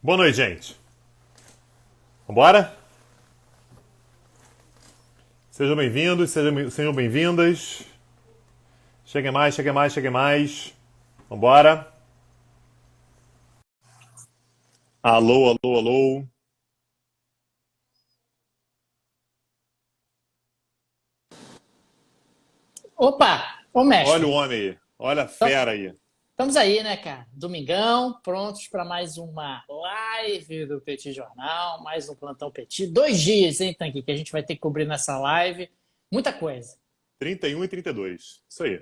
Boa noite, gente. Vambora? Sejam bem-vindos, sejam bem-vindas. Cheguem mais, cheguem mais, cheguem mais. Vambora. Alô, alô, alô. Opa! Ô Olha o mestre, homem aí. Olha a tam- fera aí. estamos aí, né, cara? Domingão, prontos para mais uma live do Petit Jornal, mais um Plantão Petit. 2 dias, hein, Tanque, que a gente vai ter que cobrir nessa live. Muita coisa. 31 e 32. Isso aí.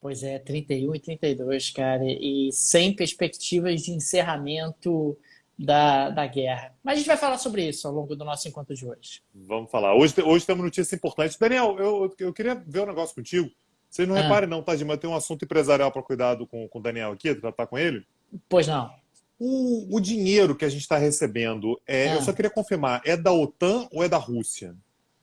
Pois é, 31 e 32, cara, e sem perspectivas de encerramento da guerra. Mas a gente vai falar sobre isso ao longo do nosso encontro de hoje. Vamos falar. Hoje temos notícias importantes. Daniel, eu queria ver um negócio contigo. Vocês não Ah, reparem não, tá, Gima? Tem um assunto empresarial para cuidado com o Daniel aqui, tratar com ele. pois não. O dinheiro que a gente está recebendo, eu só Ah, queria confirmar, é da OTAN ou é da Rússia?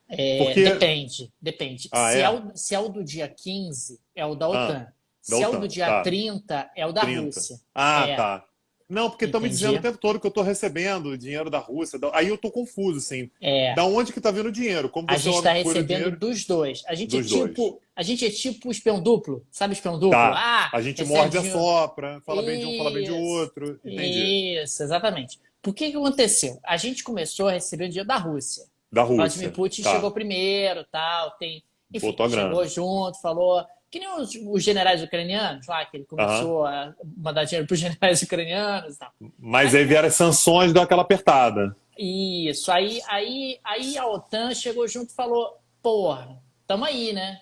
Porque. depende, depende. Ah, Se é o do dia 15, é o da Ah, OTAN. da Se é o do OTAN, dia tá. 30, é o da 30. Rússia. Ah, É, tá. Não, porque estão me dizendo o entendi. tempo todo que eu estou recebendo dinheiro da Rússia. Aí eu estou confuso, assim. Da É, onde que está vindo o dinheiro? Como a você é gente o está homem que cuida do recebendo dinheiro? dos dois. Dos dois. A gente é tipo espião duplo, sabe espião duplo? Tá. Ah, A gente recebe morde a dinheiro. sopra, fala bem de um, fala bem de Isso, outro. Entendi. isso, exatamente. Por que que aconteceu? A gente começou a receber o dinheiro da Rússia. Da Vladimir Rússia. Putin chegou Tá. primeiro, tal, enfim, Botou a chegou grana. junto, falou, que nem os generais ucranianos lá, que ele Aham. começou a mandar dinheiro para os generais ucranianos e tal. Mas Aí, aí vieram as sanções, deu aquela apertada. isso, aí a OTAN chegou junto e falou, porra, tamo aí, né?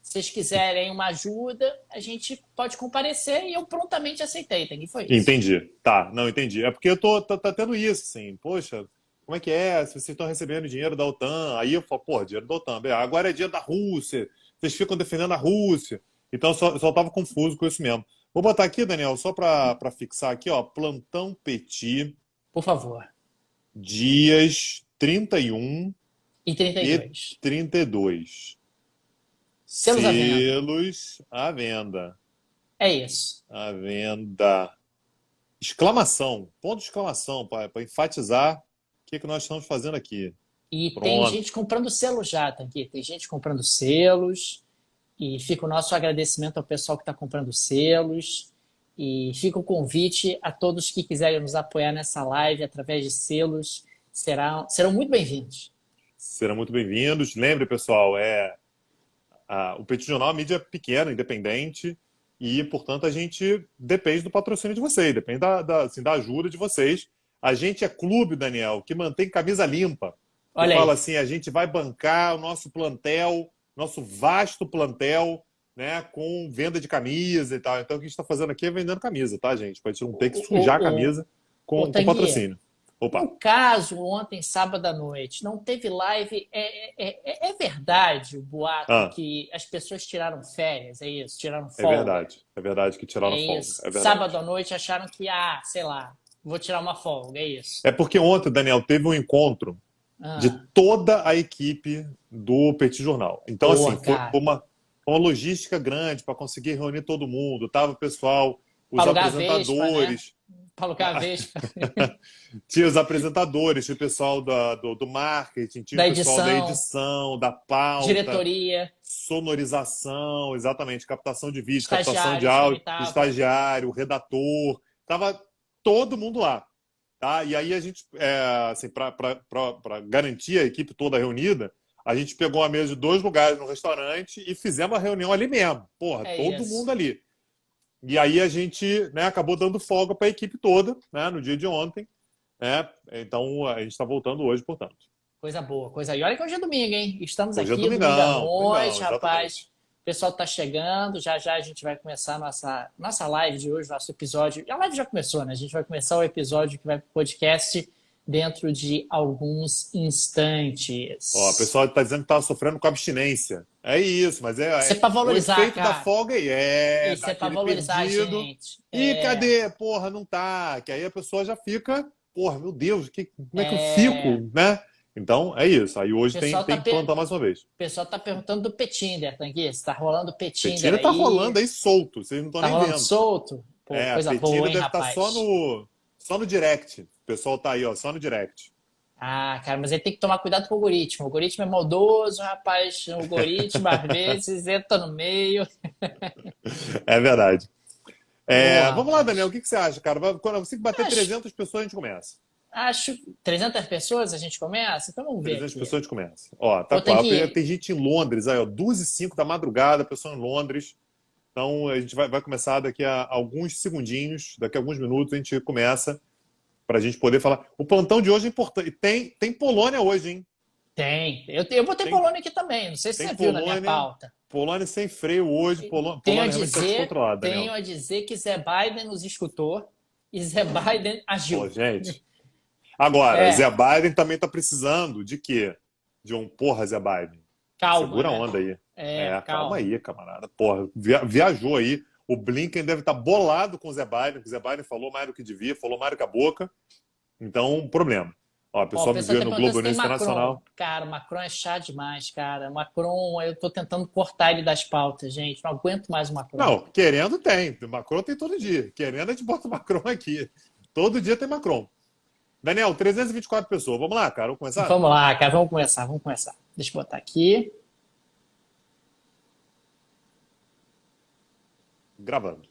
Se vocês quiserem uma ajuda, a gente pode comparecer e eu prontamente aceitei, e foi isso. Entendi. Tá, não entendi. É porque tá tendo isso, assim. Poxa, como é que é? Se vocês estão recebendo dinheiro da OTAN, aí eu falo, pô, dinheiro da OTAN. Bem, agora é dinheiro da Rússia. Vocês ficam defendendo a Rússia. Então eu só tava confuso com isso mesmo. Vou botar aqui, Daniel, só para fixar aqui, ó, Plantão Petit, Por favor. dias 31 E e 32. 32. Selos à venda. Selos à venda. É isso. À venda. Exclamação, ponto de exclamação, para enfatizar o que nós estamos fazendo aqui. E tem Pronto. gente comprando selos já, tá aqui. Tem gente comprando selos. E fica o nosso agradecimento ao pessoal que está comprando selos. E fica o convite a todos que quiserem nos apoiar nessa live através de selos. Serão muito bem-vindos. Serão muito bem-vindos. Lembre, pessoal, o Petit Jornal é uma mídia pequena, independente, e, portanto, a gente depende do patrocínio de vocês, depende assim, da ajuda de vocês. A gente é clube, Daniel, que mantém camisa limpa, que Olha fala aí. assim, a gente vai bancar o nosso plantel, nosso vasto plantel, né, com venda de camisa e tal. Então, o que a gente está fazendo aqui é vendendo camisa, tá, gente? Para a gente não ter que O, sujar a o, o, camisa o com Tanguy, patrocínio. Opa. no caso, ontem, sábado à noite, não teve live. É verdade o boato Ah, que as pessoas tiraram férias, é isso? Tiraram é folga. verdade. É verdade que tiraram É folga. isso. É Sábado verdade. à noite acharam que, sei lá, vou tirar uma folga, é isso. É porque ontem, Daniel, teve um encontro de Ah, toda a equipe do Petit Jornal. Então, assim, boa, foi cara. uma logística grande para conseguir reunir todo mundo. Tava o pessoal, Para os alugar a Vespa, né? apresentadores, Para alugar a Vespa tinha os apresentadores, tinha o pessoal do marketing, tinha o da pessoal da edição, edição, da pauta, diretoria, sonorização, exatamente, captação de vídeo, captação de estagiários também áudio, estavam. estagiário, redator, tava todo mundo lá. Tá? E aí a gente, assim, para garantir a equipe toda reunida, a gente pegou uma mesa de 2 lugares no restaurante e fizemos a reunião ali mesmo. Porra, É todo isso. mundo ali. E aí a gente, né, acabou dando folga para a equipe toda, né, no dia de ontem. Né? Então a gente está voltando hoje, portanto. Coisa boa, coisa. E olha que hoje é domingo, hein? Estamos Hoje é aqui, domingo à domingão, domingão, noite, rapaz. exatamente. O pessoal está chegando, já já a gente vai começar a nossa live de hoje, nosso episódio. A live já começou, né? A gente vai começar o episódio que vai para o podcast dentro de alguns Ó, o instantes. pessoal está dizendo que estava sofrendo com abstinência. É isso, mas Isso é para o valorizar, efeito da cara. folga aí é Isso é para daquele valorizar a perdido. gente. E cadê? Porra, não tá. Que aí a pessoa já fica, porra, meu Deus, como é que eu É, fico, né? Então é isso. Aí o hoje pessoal tem que plantar mais uma vez. o pessoal tá perguntando do Petinder, Tanguy. Está rolando Petinder Petira tá aí? rolando aí solto, vocês não estão Tá nem rolando vendo. solto? Pô, A coisa Petira boa, hein, deve estar só rapaz? Só no direct. O pessoal tá aí, ó, só no direct. Ah, cara, mas ele tem que tomar cuidado com o algoritmo. O algoritmo é maldoso, rapaz. O algoritmo, às vezes, entra no meio. É verdade. Ô, Vamos lá, Daniel, o rapaz. que que você acha, cara? Quando você que bater Acho, 300 pessoas, a gente começa. acho 300 pessoas a gente começa? Então vamos ver 300 aqui. pessoas, a gente começa. Ó, tá Ou tem quase. que. Tem gente em Londres, aí, ó, 2h05 da madrugada, pessoa em Londres. Então, a gente vai começar daqui a alguns segundinhos, daqui a alguns minutos, a gente começa para a gente poder falar. O plantão de hoje é importante. Tem Polônia hoje, hein? Tem. Eu botei Tem, Polônia aqui também. Não sei se tem você viu na minha Polônia. pauta. Polônia sem freio hoje. Tenho a Polônia realmente está dizer, descontrolada, tenho Daniel. a dizer que Zé Biden nos escutou e Zé Biden Pô, agiu. gente. Agora, Zé É, Biden também está precisando de quê? De um porra, Zé Biden. calma, Segura a né? onda aí. É, Calma calma. aí, camarada. Porra, viajou aí. O Blinken deve estar bolado com o Zé Biden, porque o Zé Biden falou mais do que devia, falou mais do que a boca. Então, problema. Ó, o Ó, o pessoal me pessoal viu tá no perguntando Globo se tem News Macron. Internacional. Cara, o Macron é chato demais, cara. Macron, eu tô tentando cortar ele das pautas, gente. Não aguento mais o Macron. Não, querendo tem. Macron tem todo dia. Querendo, a gente bota o Macron aqui. Todo dia tem Macron. Daniel, 324 pessoas. Vamos lá, cara. Vamos começar? Vamos lá, cara, vamos começar, vamos começar. Deixa eu botar aqui. Gravando.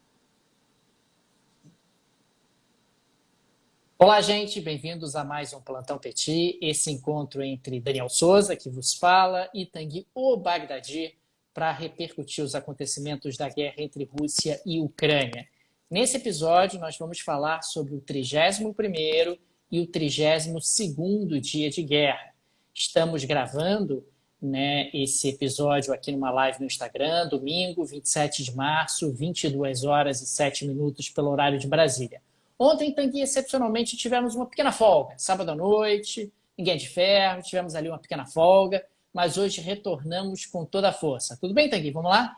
Olá, gente, bem-vindos a mais um Plantão Petit, esse encontro entre Daniel Souza, que vos fala, e Tanguy O Bagdadi, para repercutir os acontecimentos da guerra entre Rússia e Ucrânia. Nesse episódio, nós vamos falar sobre o 31º e o 32º dia de guerra. Estamos gravando, né, esse episódio aqui numa live no Instagram, domingo, 27 de março, 22 horas e 7 minutos pelo horário de Brasília. Ontem, Tanguy, excepcionalmente, tivemos uma pequena folga. Sábado à noite, ninguém é de ferro, tivemos ali uma pequena folga, mas hoje retornamos com toda a força. Tudo bem, Tanguy? Vamos lá?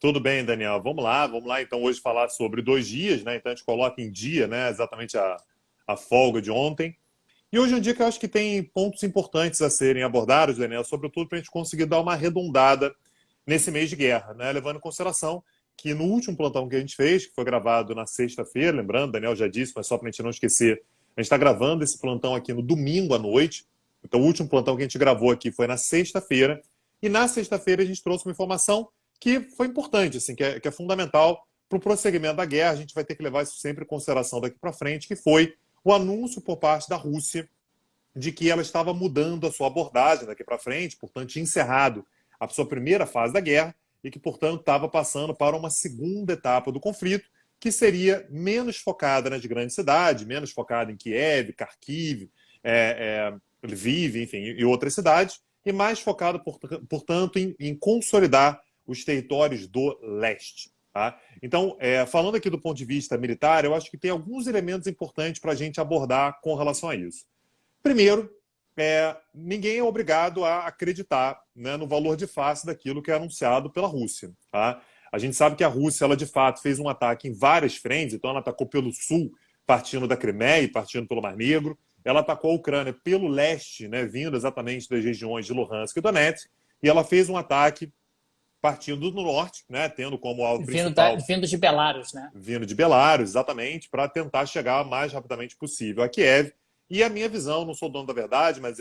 Tudo bem, Daniel. Vamos lá. Então, hoje falar sobre 2 dias, né? Então, a gente coloca em dia, né? Exatamente a folga de ontem. E hoje é um dia que eu acho que tem pontos importantes a serem abordados, Daniel, sobretudo para a gente conseguir dar uma arredondada nesse mês de guerra, né? Levando em consideração que no último plantão que a gente fez, que foi gravado na sexta-feira, lembrando, Daniel já disse, mas só para a gente não esquecer, a gente está gravando esse plantão aqui no domingo à noite. Então, o último plantão que a gente gravou aqui foi na sexta-feira. E na sexta-feira a gente trouxe uma informação que foi importante, assim, que é fundamental para o prosseguimento da guerra. A gente vai ter que levar isso sempre em consideração daqui para frente, que foi o anúncio por parte da Rússia de que ela estava mudando a sua abordagem daqui para frente, portanto, tinha encerrado a sua primeira fase da guerra e que, portanto, estava passando para uma segunda etapa do conflito, que seria menos focada nas grandes cidades, menos focada em Kiev, Kharkiv, Lviv, enfim, e outras cidades, e mais focada, portanto, em consolidar os territórios do leste. Tá? Então, falando aqui do ponto de vista militar, eu acho que tem alguns elementos importantes para a gente abordar com relação a isso. Primeiro, ninguém é obrigado a acreditar, né, no valor de face daquilo que é anunciado pela Rússia. Tá? A gente sabe que a Rússia, ela de fato fez um ataque em várias frentes, então ela atacou pelo sul, partindo da Crimeia e partindo pelo Mar Negro. Ela atacou a Ucrânia pelo leste, né, vindo exatamente das regiões de Luhansk e Donetsk, e ela fez um ataque partindo do norte, né, tendo como alvo principal Vindo de Belarus, né? vindo de Belarus, exatamente, para tentar chegar o mais rapidamente possível a Kiev. E a minha visão, não sou dono da verdade, mas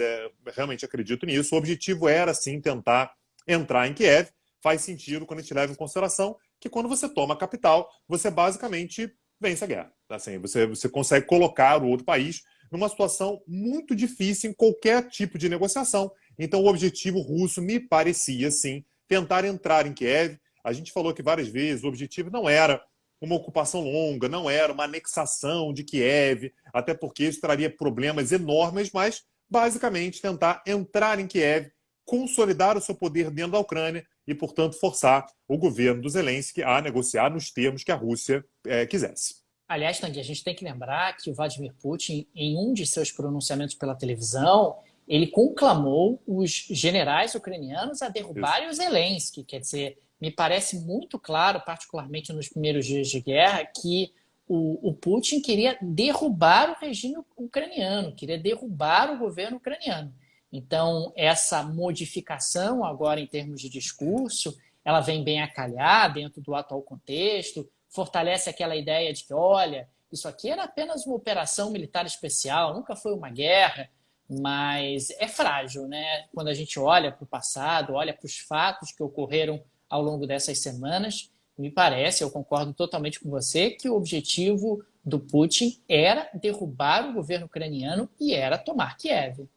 realmente acredito nisso, o objetivo era, sim, tentar entrar em Kiev. Faz sentido quando a gente leva em consideração que quando você toma a capital, você basicamente vence a guerra. Assim, você consegue colocar o outro país numa situação muito difícil em qualquer tipo de negociação. Então, o objetivo russo me parecia, sim, tentar entrar em Kiev. A gente falou que várias vezes o objetivo não era uma ocupação longa, não era uma anexação de Kiev, até porque isso traria problemas enormes, mas basicamente tentar entrar em Kiev, consolidar o seu poder dentro da Ucrânia e, portanto, forçar o governo do Zelensky a negociar nos termos que a Rússia quisesse. Aliás, Tanguy, a gente tem que lembrar que o Vladimir Putin, em um de seus pronunciamentos pela televisão, ele conclamou os generais ucranianos a Isso. derrubarem o Zelensky. Quer dizer, me parece muito claro, particularmente nos primeiros dias de guerra, que o Putin queria derrubar o regime ucraniano, queria derrubar o governo ucraniano. Então, essa modificação agora em termos de discurso, ela vem bem a calhar dentro do atual contexto, fortalece aquela ideia de que, olha, isso aqui era apenas uma operação militar especial, nunca foi uma guerra, mas é frágil, né? Quando a gente olha para o passado, olha para os fatos que ocorreram ao longo dessas semanas, me parece, eu concordo totalmente com você, que o objetivo do Putin era derrubar o governo ucraniano e era tomar Kiev.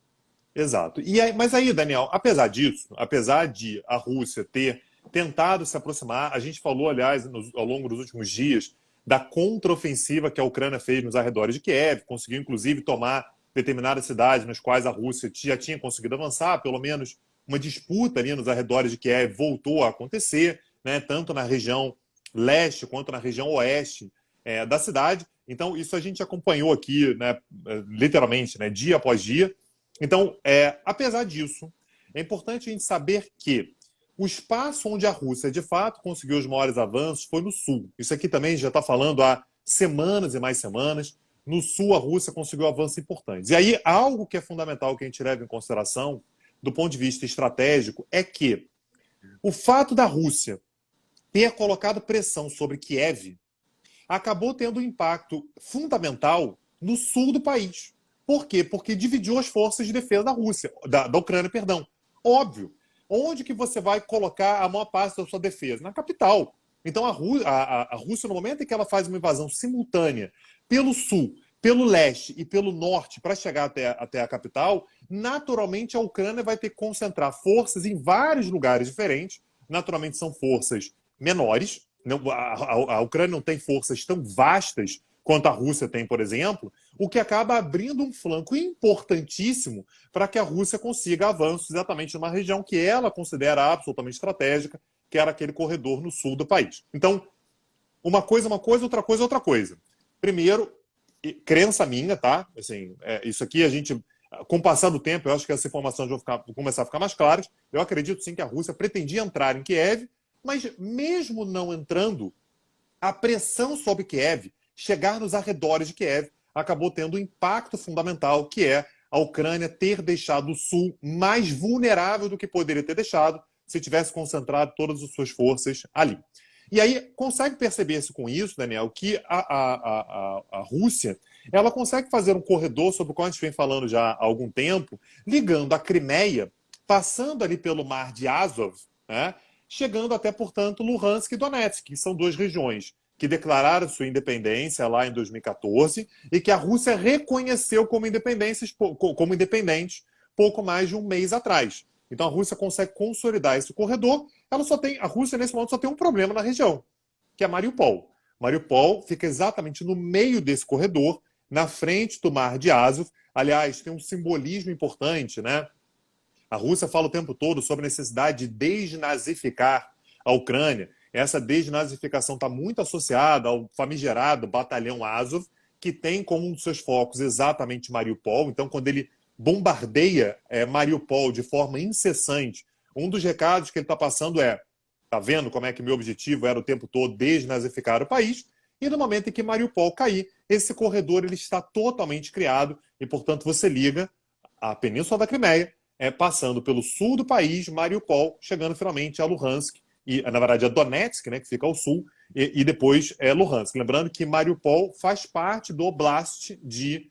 Exato. Mas aí, Daniel, apesar disso, apesar de a Rússia ter tentado se aproximar, a gente falou, aliás, ao longo dos últimos dias, da contraofensiva que a Ucrânia fez nos arredores de Kiev, conseguiu inclusive tomar determinadas cidades nas quais a Rússia já tinha conseguido avançar, pelo menos uma disputa ali nos arredores de Kiev voltou a acontecer, né, tanto na região leste quanto na região oeste da cidade. Então, isso a gente acompanhou aqui, né, literalmente, né, dia após dia. Então, apesar disso, é importante a gente saber que o espaço onde a Rússia, de fato, conseguiu os maiores avanços foi no sul. Isso aqui também já está falando há semanas e mais semanas. No sul, a Rússia conseguiu avanços importantes. E aí, algo que é fundamental que a gente leva em consideração, do ponto de vista estratégico, é que o fato da Rússia ter colocado pressão sobre Kiev acabou tendo um impacto fundamental no sul do país. Por quê? Porque dividiu as forças de defesa da Rússia, da Ucrânia, perdão. Óbvio. Onde que você vai colocar a maior parte da sua defesa? Na capital. Então a Rússia, no momento em que ela faz uma invasão simultânea pelo sul, pelo leste e pelo norte para chegar até a capital, naturalmente a Ucrânia vai ter que concentrar forças em vários lugares diferentes. Naturalmente são forças menores. A Ucrânia não tem forças tão vastas quanto a Rússia tem, por exemplo, o que acaba abrindo um flanco importantíssimo para que a Rússia consiga avanços exatamente numa região que ela considera absolutamente estratégica, que era aquele corredor no sul do país. Então, uma coisa, outra coisa, outra coisa. Primeiro, crença minha, tá? Assim, isso aqui a gente, com o passar do tempo, eu acho que essa informação já vai começar a ficar mais clara. Eu acredito sim que a Rússia pretendia entrar em Kiev, mas mesmo não entrando, a pressão sobre Kiev, chegar nos arredores de Kiev, acabou tendo um impacto fundamental, que é a Ucrânia ter deixado o sul mais vulnerável do que poderia ter deixado se tivesse concentrado todas as suas forças ali. E aí, consegue perceber-se com isso, Daniel, que a Rússia ela consegue fazer um corredor sobre o qual a gente vem falando já há algum tempo, ligando a Crimeia, passando ali pelo mar de Azov, né, chegando até, portanto, Luhansk e Donetsk, que são duas regiões que declararam sua independência lá em 2014 e que a Rússia reconheceu como independentes pouco mais de um mês atrás. Então a Rússia consegue consolidar esse corredor. A Rússia, nesse momento, só tem um problema na região, que é Mariupol. Mariupol fica exatamente no meio desse corredor, na frente do Mar de Azov. Aliás, tem um simbolismo importante, né? A Rússia fala o tempo todo sobre a necessidade de desnazificar a Ucrânia. Essa desnazificação está muito associada ao famigerado Batalhão Azov, que tem como um dos seus focos exatamente Mariupol. Então, quando ele bombardeia Mariupol de forma incessante, um dos recados que ele está passando tá vendo como é que meu objetivo era o tempo todo desnazificar o país? E no momento em que Mariupol cair, esse corredor ele está totalmente criado e, portanto, você liga a Península da Crimeia, passando pelo sul do país, Mariupol, chegando finalmente a Luhansk, e, na verdade, a Donetsk, né, que fica ao sul, e depois Luhansk. Lembrando que Mariupol faz parte do Oblast de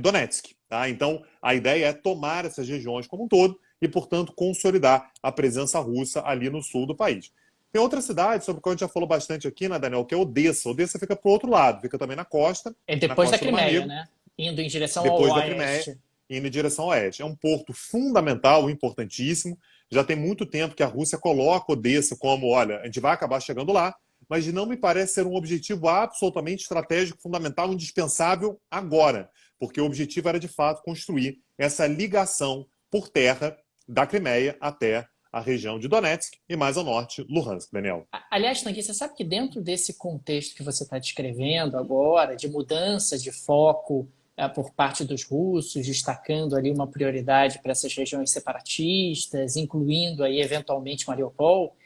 Donetsk. Tá? Então, a ideia é tomar essas regiões como um todo e, portanto, consolidar a presença russa ali no sul do país. Tem outra cidade, sobre a qual a gente já falou bastante aqui, né, Daniel, que é Odessa. Odessa fica para o outro lado, fica também na costa. É depois da do Mar Crimeia, Negro, né? Indo em direção ao depois da oeste. Crimeia, indo em direção ao oeste. É um porto fundamental, importantíssimo. Já tem muito tempo que a Rússia coloca Odessa como, olha, a gente vai acabar chegando lá, mas não me parece ser um objetivo absolutamente estratégico, fundamental, indispensável agora, porque o objetivo era, de fato, construir essa ligação por terra da Crimeia até a região de Donetsk e mais ao norte, Luhansk, Daniel. Aliás, Tanguy, você sabe que dentro desse contexto que você está descrevendo agora, de mudança de foco por parte dos russos, destacando ali uma prioridade para essas regiões separatistas, incluindo aí eventualmente Mariupol,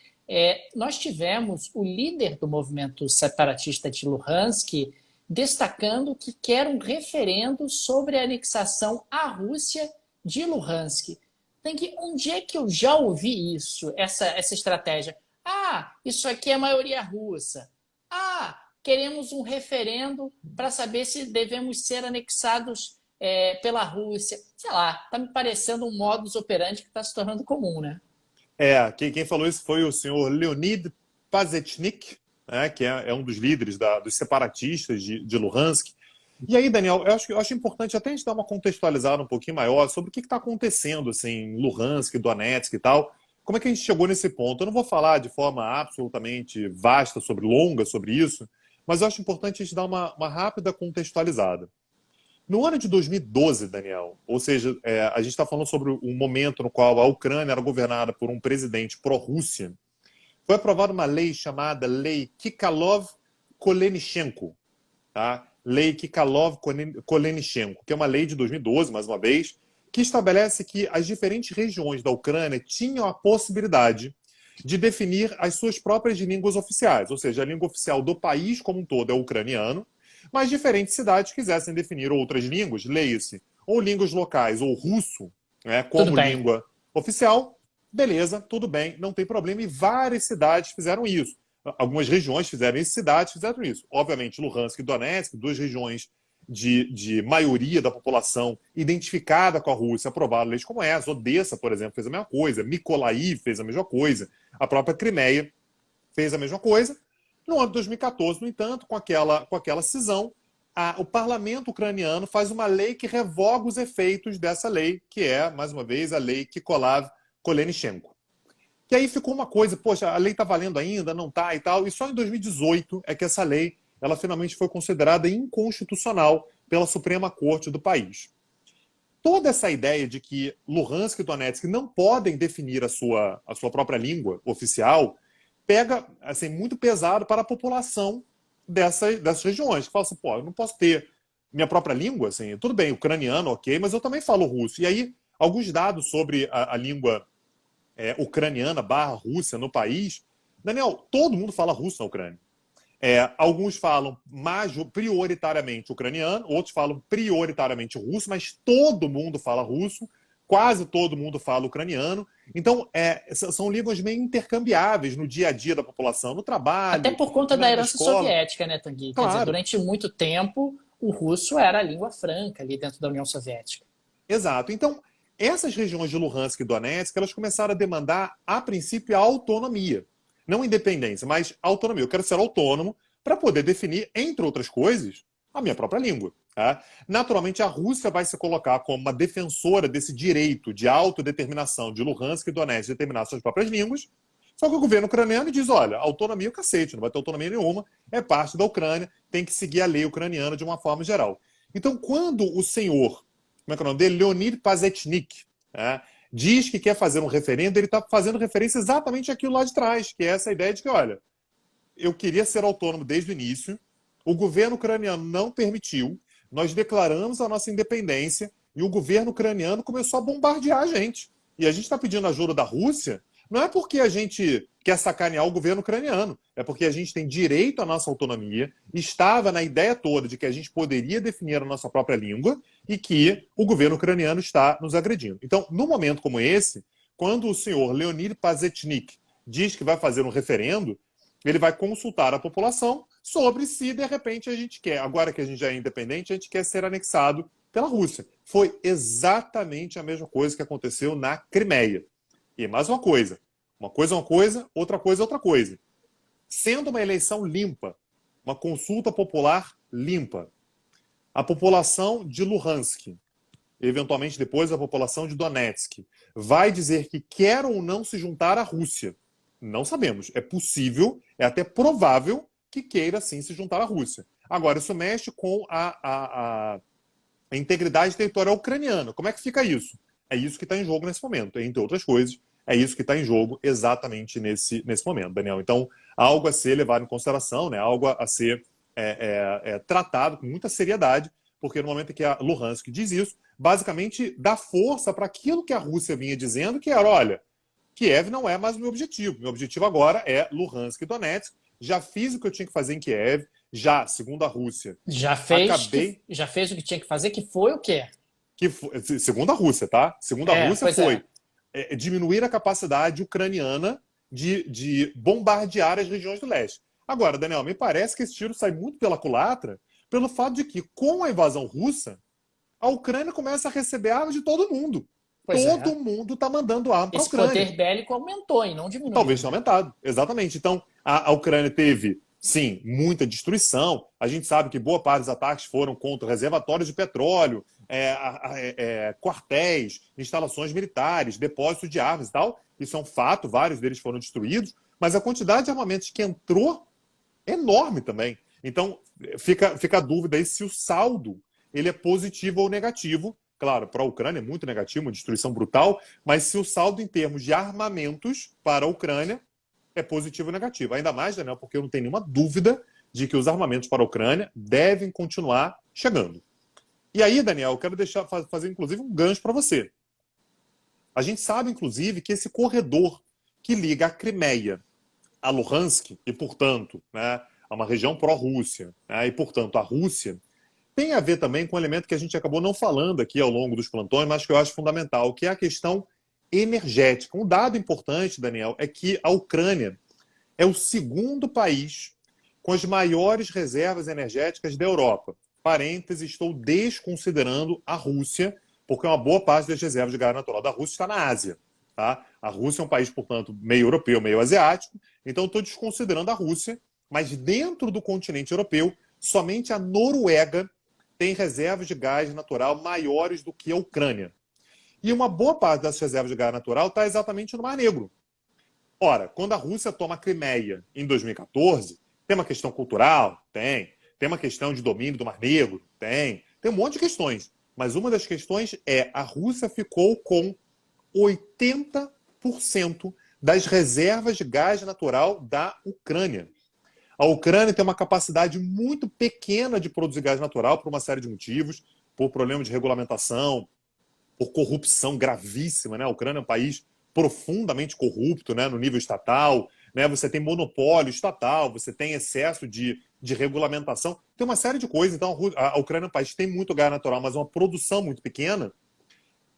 nós tivemos o líder do movimento separatista de Luhansk destacando que quer um referendo sobre a anexação à Rússia de Luhansk. Onde é que eu já ouvi isso, essa estratégia? Ah, isso aqui é a maioria russa. Ah, queremos um referendo para saber se devemos ser anexados pela Rússia. Sei lá, está me parecendo um modus operandi que está se tornando comum, né? Quem falou isso foi o senhor Leonid Pazetnik, né, que é um dos líderes dos separatistas de Luhansk. E aí, Daniel, eu acho importante até a gente dar uma contextualizada um pouquinho maior sobre o que está acontecendo assim, em Luhansk, Donetsk e tal. Como é que a gente chegou nesse ponto? Eu não vou falar de forma absolutamente vasta, longa sobre isso, mas eu acho importante a gente dar uma rápida contextualizada. No ano de 2012, Daniel, ou seja, a gente está falando sobre um momento no qual a Ucrânia era governada por um presidente pró-Rússia, foi aprovada uma lei chamada Lei Kikalov-Kolenichenko, tá? Lei Kikalov-Kolenichenko, que é uma lei de 2012, mais uma vez, que estabelece que as diferentes regiões da Ucrânia tinham a possibilidade de definir as suas próprias línguas oficiais, ou seja, a língua oficial do país como um todo é o ucraniano, mas diferentes cidades quisessem definir outras línguas, leia-se, ou línguas locais ou russo, né, Tudo como bem. língua oficial, beleza, tudo bem, não tem problema, e várias cidades fizeram isso. Algumas regiões fizeram isso, cidades fizeram isso. Obviamente, Luhansk e Donetsk, duas regiões de maioria da população identificada com a Rússia, aprovaram leis como essa. Odessa, por exemplo, fez a mesma coisa. Mykolaiv fez a mesma coisa. A própria Crimeia fez a mesma coisa. No ano de 2014, no entanto, com aquela cisão, o parlamento ucraniano faz uma lei que revoga os efeitos dessa lei, que é, mais uma vez, a lei Kikalov-Kolenichenko. E aí ficou uma coisa, poxa, a lei está valendo ainda, não está e tal, e só em 2018 é que essa lei ela finalmente foi considerada inconstitucional pela Suprema Corte do país. Toda essa ideia de que Luhansk e Donetsk não podem definir a sua própria língua oficial pega assim, muito pesado para a população dessas regiões, que fala assim, pô, eu não posso ter minha própria língua, assim, tudo bem, ucraniano, ok, mas eu também falo russo. E aí, alguns dados sobre a língua ucraniana / Rússia no país. Daniel, todo mundo fala russo na Ucrânia. Alguns falam prioritariamente ucraniano, outros falam prioritariamente russo, mas todo mundo fala russo, quase todo mundo fala ucraniano. Então, são línguas meio intercambiáveis no dia a dia da população, no Até trabalho, por conta da na herança escola. soviética, né, Tanguy? Quer dizer, Claro, durante muito tempo, o russo era a língua franca ali dentro da União Soviética. exato. Então, essas regiões de Luhansk e Donetsk, elas começaram a demandar, a princípio, a autonomia. Não independência, mas autonomia. Eu quero ser autônomo para poder definir, entre outras coisas, a minha própria língua. Tá? Naturalmente, a Rússia vai se colocar como uma defensora desse direito de autodeterminação de Luhansk e Donetsk de determinar suas próprias línguas. Só que o governo ucraniano diz, olha, autonomia é o cacete, não vai ter autonomia nenhuma, é parte da Ucrânia, tem que seguir a lei ucraniana de uma forma geral. Então, quando o senhor, como é que é o nome dele? Leonid Pazetnik, diz que quer fazer um referendo, ele está fazendo referência exatamente àquilo lá de trás, que é essa ideia de que, olha, eu queria ser autônomo desde o início, o governo ucraniano não permitiu, nós declaramos a nossa independência e o governo ucraniano começou a bombardear a gente. E a gente está pedindo ajuda da Rússia, não é porque a gente quer sacanear o governo ucraniano, é porque a gente tem direito à nossa autonomia, estava na ideia toda de que a gente poderia definir a nossa própria língua e que o governo ucraniano está nos agredindo. Então, num momento como esse, quando o senhor Leonid Pazetnik diz que vai fazer um referendo, ele vai consultar a população sobre se, de repente, a gente quer, agora que a gente já é independente, a gente quer ser anexado pela Rússia. Foi exatamente a mesma coisa que aconteceu na Crimeia. E mais uma coisa é uma coisa, outra coisa é outra coisa. Sendo uma eleição limpa, uma consulta popular limpa, a população de Luhansk, eventualmente depois a população de Donetsk, vai dizer que quer ou não se juntar à Rússia. Não sabemos. É possível, é até provável que queira sim se juntar à Rússia. Agora, isso mexe com a integridade territorial ucraniana. Como é que fica isso? É isso que está em jogo nesse momento, entre outras coisas. É isso que está em jogo exatamente nesse momento, Daniel. Então, algo a ser levado em consideração, né? Algo a ser tratado com muita seriedade, porque no momento em que a Luhansk diz isso, basicamente dá força para aquilo que a Rússia vinha dizendo, que era, olha, Kiev não é mais o meu objetivo. Meu objetivo agora é Luhansk e Donetsk. Já fiz o que eu tinha que fazer em Kiev, já, segundo a Rússia, Já fez o que tinha que fazer, que foi o quê? Segundo a Rússia, tá? Segundo a Rússia foi diminuir a capacidade ucraniana de bombardear as regiões do leste. Agora, Daniel, me parece que esse tiro sai muito pela culatra pelo fato de que, com a invasão russa, a Ucrânia começa a receber armas de todo mundo. Pois Todo é. mundo está mandando arma para a Esse Ucrânia. poder bélico aumentou e não diminuiu, Talvez tenha né? aumentado, exatamente. Então, a Ucrânia teve, sim, muita destruição. A gente sabe que boa parte dos ataques foram contra reservatórios de petróleo, quartéis, instalações militares, depósitos de armas e tal. Isso é um fato, vários deles foram destruídos. Mas a quantidade de armamentos que entrou é enorme também. Então, fica a dúvida aí se o saldo ele é positivo ou negativo. Claro, para a Ucrânia é muito negativo, uma destruição brutal, mas se o saldo em termos de armamentos para a Ucrânia é positivo ou negativo. Ainda mais, Daniel, porque eu não tenho nenhuma dúvida de que os armamentos para a Ucrânia devem continuar chegando. E aí, Daniel, eu quero fazer inclusive um gancho para você. A gente sabe, inclusive, que esse corredor que liga a Crimeia a Luhansk e, portanto, né, a uma região pró-Rússia, né, e, portanto, a Rússia, tem a ver também com um elemento que a gente acabou não falando aqui ao longo dos plantões, mas que eu acho fundamental, que é a questão energética. Um dado importante, Daniel, é que a Ucrânia é o segundo país com as maiores reservas energéticas da Europa. Parênteses, estou desconsiderando a Rússia, porque uma boa parte das reservas de gás natural da Rússia está na Ásia. Tá? A Rússia é um país, portanto, meio europeu, meio asiático, então estou desconsiderando a Rússia, mas dentro do continente europeu, somente a Noruega tem reservas de gás natural maiores do que a Ucrânia. E uma boa parte das reservas de gás natural está exatamente no Mar Negro. Ora, quando a Rússia toma a Crimeia em 2014, tem uma questão cultural? Tem. Tem uma questão de domínio do Mar Negro? Tem. Tem um monte de questões. Mas uma das questões é a Rússia ficou com 80% das reservas de gás natural da Ucrânia. A Ucrânia tem uma capacidade muito pequena de produzir gás natural por uma série de motivos, por problemas de regulamentação, por corrupção gravíssima. Né? A Ucrânia é um país profundamente corrupto, né, no nível estatal. Né? Você tem monopólio estatal, você tem excesso de regulamentação. Tem uma série de coisas. Então, a Ucrânia é um país que tem muito gás natural, mas uma produção muito pequena.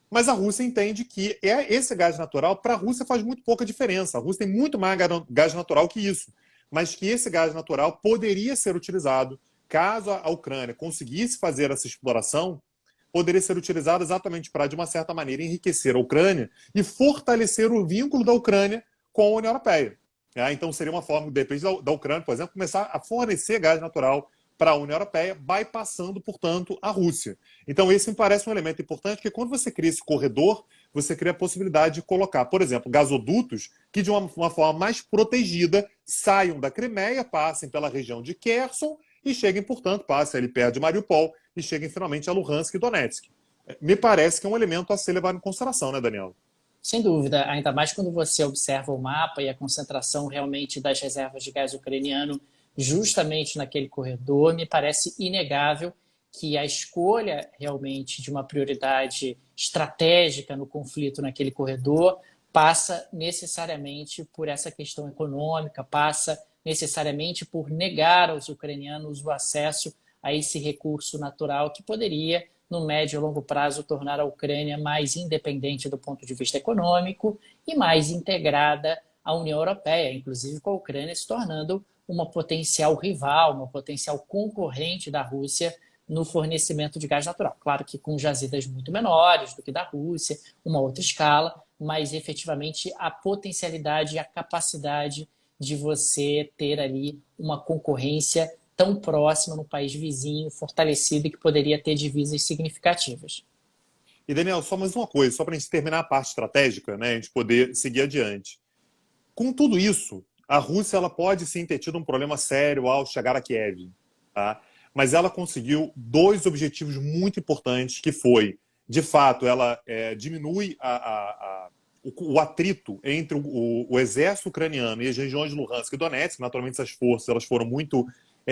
Mas a Rússia entende que esse gás natural, para a Rússia, faz muito pouca diferença. A Rússia tem muito mais gás natural que isso. Mas que esse gás natural poderia ser utilizado, caso a Ucrânia conseguisse fazer essa exploração, poderia ser utilizado exatamente para, de uma certa maneira, enriquecer a Ucrânia e fortalecer o vínculo da Ucrânia com a União Europeia. Então, seria uma forma, de repente, da Ucrânia, por exemplo, começar a fornecer gás natural para a União Europeia, bypassando, portanto, a Rússia. Então, esse me parece um elemento importante, porque quando você cria esse corredor, você cria a possibilidade de colocar, por exemplo, gasodutos que, de uma forma mais protegida, saiam da Crimeia, passem pela região de Kherson e cheguem, portanto, passem ali perto de Mariupol e cheguem finalmente a Luhansk e Donetsk. Me parece que é um elemento a ser levado em consideração, né, Daniel? Sem dúvida, ainda mais quando você observa o mapa e a concentração realmente das reservas de gás ucraniano justamente naquele corredor, me parece inegável que a escolha realmente de uma prioridade estratégica no conflito naquele corredor passa necessariamente por essa questão econômica, passa necessariamente por negar aos ucranianos o acesso a esse recurso natural que poderia, no médio e longo prazo, tornar a Ucrânia mais independente do ponto de vista econômico e mais integrada à União Europeia, inclusive com a Ucrânia se tornando uma potencial rival, uma potencial concorrente da Rússia no fornecimento de gás natural. Claro que com jazidas muito menores do que da Rússia, uma outra escala, mas efetivamente a potencialidade e a capacidade de você ter ali uma concorrência tão próxima no país vizinho, fortalecido e que poderia ter divisas significativas. E, Daniel, só mais uma coisa, só para a gente terminar a parte estratégica, né, a gente poder seguir adiante. Com tudo isso, a Rússia ela pode sim ter tido um problema sério ao chegar a Kiev, tá? Mas ela conseguiu dois objetivos muito importantes, que foi, de fato, ela diminui o atrito entre o exército ucraniano e as regiões de Luhansk e Donetsk. Naturalmente, essas forças elas foram muito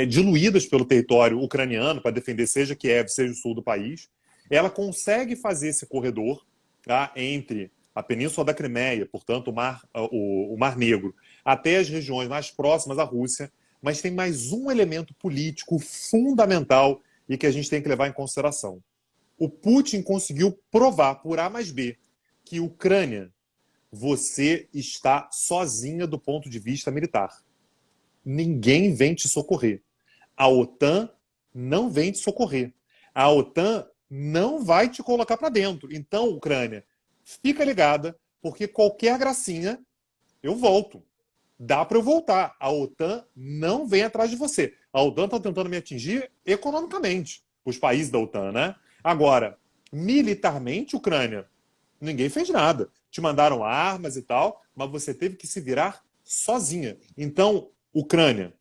diluídas pelo território ucraniano para defender seja Kiev, seja o sul do país. Ela consegue fazer esse corredor, tá, entre a Península da Crimeia, portanto, o Mar Negro, até as regiões mais próximas à Rússia, mas tem mais um elemento político fundamental e que a gente tem que levar em consideração. O Putin conseguiu provar, por A mais B, que Ucrânia, você está sozinha do ponto de vista militar. ninguém vem te socorrer. A OTAN não vem te socorrer. A OTAN não vai te colocar para dentro. Então, Ucrânia, fica ligada, porque qualquer gracinha, eu volto. Dá para eu voltar. A OTAN não vem atrás de você. A OTAN está tentando me atingir economicamente, os países da OTAN, né? Agora, militarmente, Ucrânia, ninguém fez nada. Te mandaram armas e tal, mas você teve que se virar sozinha. Então, Ucrânia,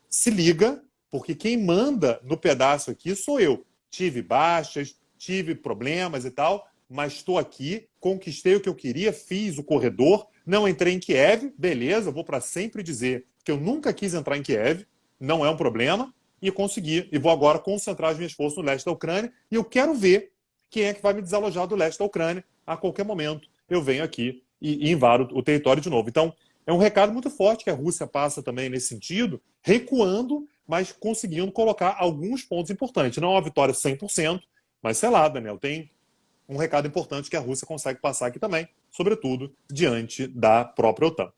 se liga, porque quem manda no pedaço aqui sou eu. Tive baixas, tive problemas e tal, mas estou aqui, conquistei o que eu queria, fiz o corredor, não entrei em Kiev, beleza, vou para sempre dizer que eu nunca quis entrar em Kiev, não é um problema, e consegui. E vou agora concentrar as minhas forças no leste da Ucrânia, e eu quero ver quem é que vai me desalojar do leste da Ucrânia. A qualquer momento eu venho aqui e invado o território de novo. Então, é um recado muito forte que a Rússia passa também nesse sentido, recuando, mas conseguindo colocar alguns pontos importantes. Não é uma vitória 100%, mas sei lá, Daniel, tem um recado importante que a Rússia consegue passar aqui também, sobretudo diante da própria OTAN.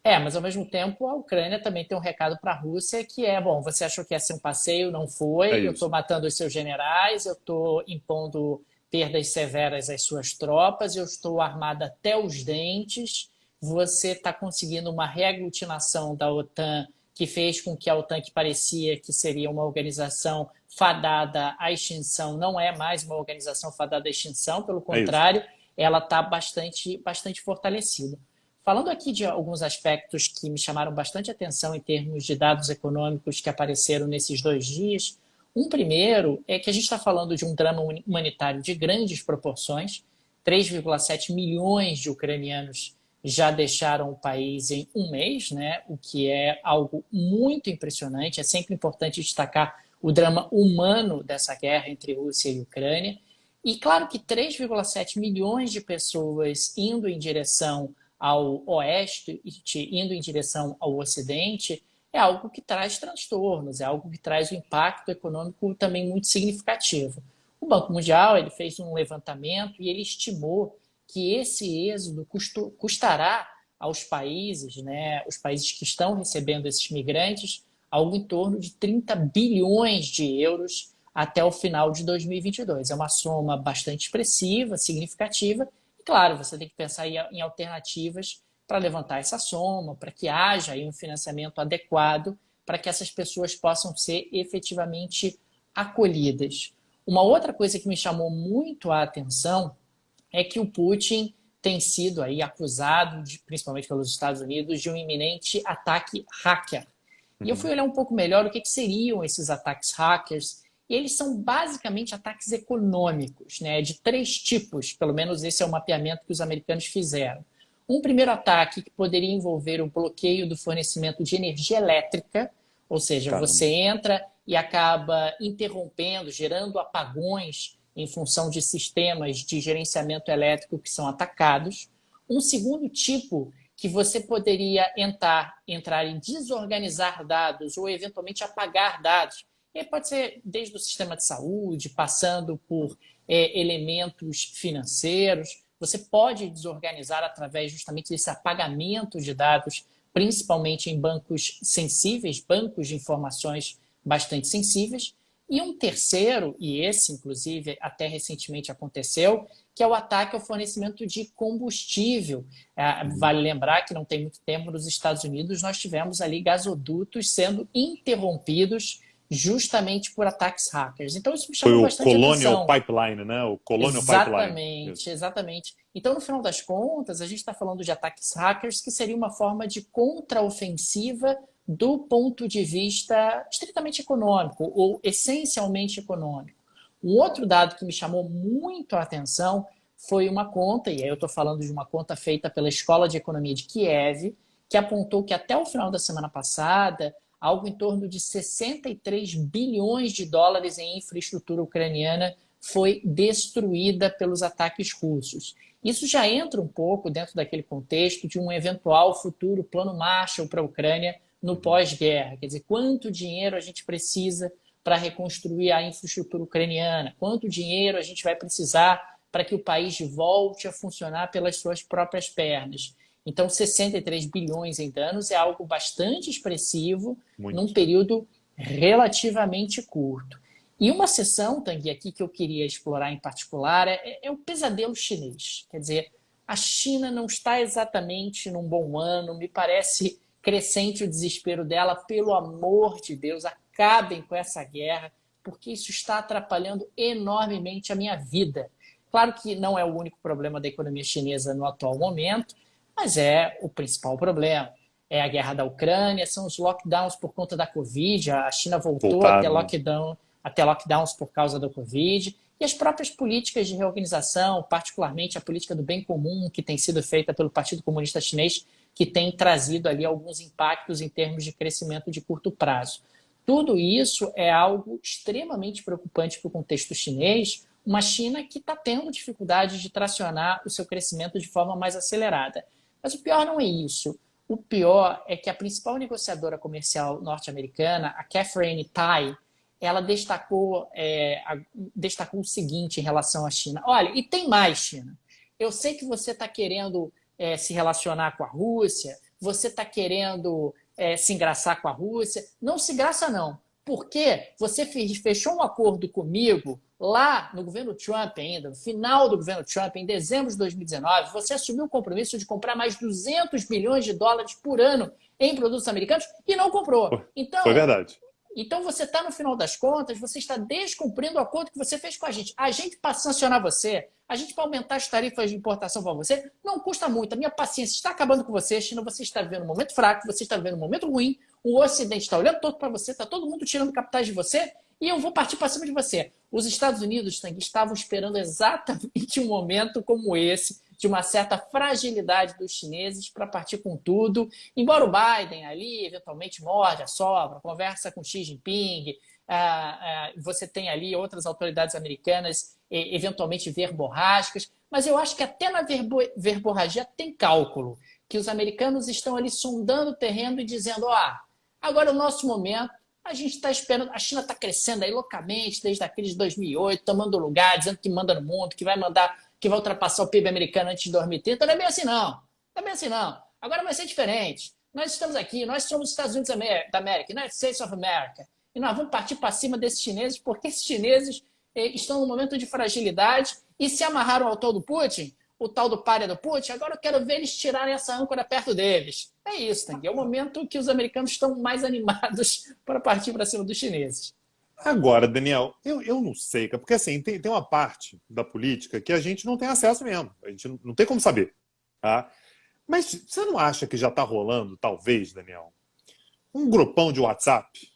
Mas ao mesmo tempo a Ucrânia também tem um recado para a Rússia que é, bom, você achou que ia ser um passeio, não É foi, eu estou isso. matando os seus generais, eu estou impondo perdas severas às suas tropas, eu estou armada até os dentes, você está conseguindo uma reaglutinação da OTAN que fez com que a OTAN, que parecia que seria uma organização fadada à extinção, não é mais uma organização fadada à extinção, pelo É isso. contrário, ela está bastante fortalecida. Falando aqui de alguns aspectos que me chamaram bastante atenção em termos de dados econômicos que apareceram nesses 2 dias, um primeiro é que a gente está falando de um drama humanitário de grandes proporções. 3,7 milhões de ucranianos já deixaram o país em um mês, né? O que é algo muito impressionante. É sempre importante destacar o drama humano dessa guerra entre Rússia e Ucrânia. E claro que 3,7 milhões de pessoas indo em direção ao oeste, indo em direção ao ocidente, é algo que traz transtornos, é algo que traz um impacto econômico também muito significativo. O Banco Mundial ele fez um levantamento e ele estimou que esse êxodo custará aos países, né, os países que estão recebendo esses migrantes, algo em torno de 30 bilhões de euros até o final de 2022. É uma soma bastante expressiva, significativa. E, claro, você tem que pensar em alternativas para levantar essa soma, para que haja aí um financiamento adequado para que essas pessoas possam ser efetivamente acolhidas. Uma outra coisa que me chamou muito a atenção é que o Putin tem sido aí acusado, principalmente pelos Estados Unidos, de um iminente ataque hacker. E eu fui olhar um pouco melhor o que seriam esses ataques hackers. E eles são basicamente ataques econômicos, né? De 3 tipos, pelo menos esse é o mapeamento que os americanos fizeram. Um primeiro ataque que poderia envolver o bloqueio do fornecimento de energia elétrica, ou seja, Caramba. você entra e acaba interrompendo, gerando apagões em função de sistemas de gerenciamento elétrico que são atacados. Um segundo tipo que você poderia entrar e desorganizar dados ou eventualmente apagar dados. E pode ser desde o sistema de saúde, passando por elementos financeiros. Você pode desorganizar através justamente desse apagamento de dados, principalmente em bancos sensíveis, bancos de informações bastante sensíveis. E um terceiro, e esse inclusive até recentemente aconteceu, que é o ataque ao fornecimento de combustível. Vale lembrar que não tem muito tempo nos Estados Unidos nós tivemos ali gasodutos sendo interrompidos justamente por ataques hackers. Então isso me Foi chamou o bastante Colonial atenção. Pipeline, né? O Colonial Pipeline. Exatamente, Isso. exatamente. Então, no final das contas, a gente está falando de ataques hackers que seria uma forma de contraofensiva do ponto de vista estritamente econômico ou essencialmente econômico. Um outro dado que me chamou muito a atenção foi uma conta, e aí eu estou falando de uma conta feita pela Escola de Economia de Kiev, que apontou que até o final da semana passada, algo em torno de 63 bilhões de dólares em infraestrutura ucraniana foi destruída pelos ataques russos. Isso já entra um pouco dentro daquele contexto de um eventual futuro plano Marshall para a Ucrânia no pós-guerra. Quer dizer, quanto dinheiro a gente precisa para reconstruir a infraestrutura ucraniana? Quanto dinheiro a gente vai precisar para que o país volte a funcionar pelas suas próprias pernas? Então, 63 bilhões em danos é algo bastante expressivo num Muito. período relativamente curto. E uma seção, Tanguy, aqui que eu queria explorar em particular é o pesadelo chinês. Quer dizer, a China não está exatamente num bom ano, me parece crescente o desespero dela. Pelo amor de Deus, acabem com essa guerra, porque isso está atrapalhando enormemente a minha vida. Claro que não é o único problema da economia chinesa no atual momento, mas é o principal problema. É a guerra da Ucrânia, são os lockdowns por conta da Covid, a China voltou Voltaram, né? até lockdowns por causa da Covid, e as próprias políticas de reorganização, particularmente a política do bem comum que tem sido feita pelo Partido Comunista Chinês, que tem trazido ali alguns impactos em termos de crescimento de curto prazo. Tudo isso é algo extremamente preocupante para o contexto chinês, uma China que está tendo dificuldade de tracionar o seu crescimento de forma mais acelerada. Mas o pior não é isso. O pior é que a principal negociadora comercial norte-americana, a Catherine Tai, ela destacou o seguinte em relação à China. Olha, e tem mais, China. Eu sei que você está querendo se relacionar com a Rússia, você está querendo se engraçar com a Rússia. Não se engraça, não. Porque você fechou um acordo comigo lá no governo Trump ainda, no final do governo Trump, em dezembro de 2019, você assumiu o compromisso de comprar mais 200 bilhões de dólares por ano em produtos americanos e não comprou. Foi verdade. Então, você está, no final das contas, você está descumprindo o acordo que você fez com a gente. A gente, para sancionar você, a gente, para aumentar as tarifas de importação para você, não custa muito. A minha paciência está acabando com você, China. Você está vivendo um momento fraco, você está vivendo um momento ruim. O Ocidente está olhando todo para você, está todo mundo tirando capitais de você e eu vou partir para cima de você. Os Estados Unidos, Tanguy, estavam esperando exatamente um momento como esse, de uma certa fragilidade dos chineses para partir com tudo. Embora o Biden ali, eventualmente, morde a sobra, conversa com Xi Jinping, você tem ali outras autoridades americanas, eventualmente verborrágicas, mas eu acho que até na verborragia tem cálculo, que os americanos estão ali sondando o terreno e dizendo, agora é o nosso momento, a gente está esperando, a China está crescendo aí loucamente desde a crise de 2008, tomando lugar, dizendo que manda no mundo, que vai ultrapassar o PIB americano antes de 2030. Não é bem assim, não. Não é bem assim, não. Agora vai ser diferente. Nós estamos aqui, nós somos os Estados Unidos da América, United States of America. E nós vamos partir para cima desses chineses, porque esses chineses estão num momento de fragilidade e se amarraram ao tal do Putin, o tal do páreo do Putin. Agora eu quero ver eles tirarem essa âncora perto deles. É isso, Tanguy. É o momento que os americanos estão mais animados para partir para cima dos chineses. Agora, Daniel, eu não sei, porque assim, tem uma parte da política que a gente não tem acesso mesmo. A gente não tem como saber. Tá? Mas você não acha que já está rolando, talvez, Daniel, um grupão de WhatsApp?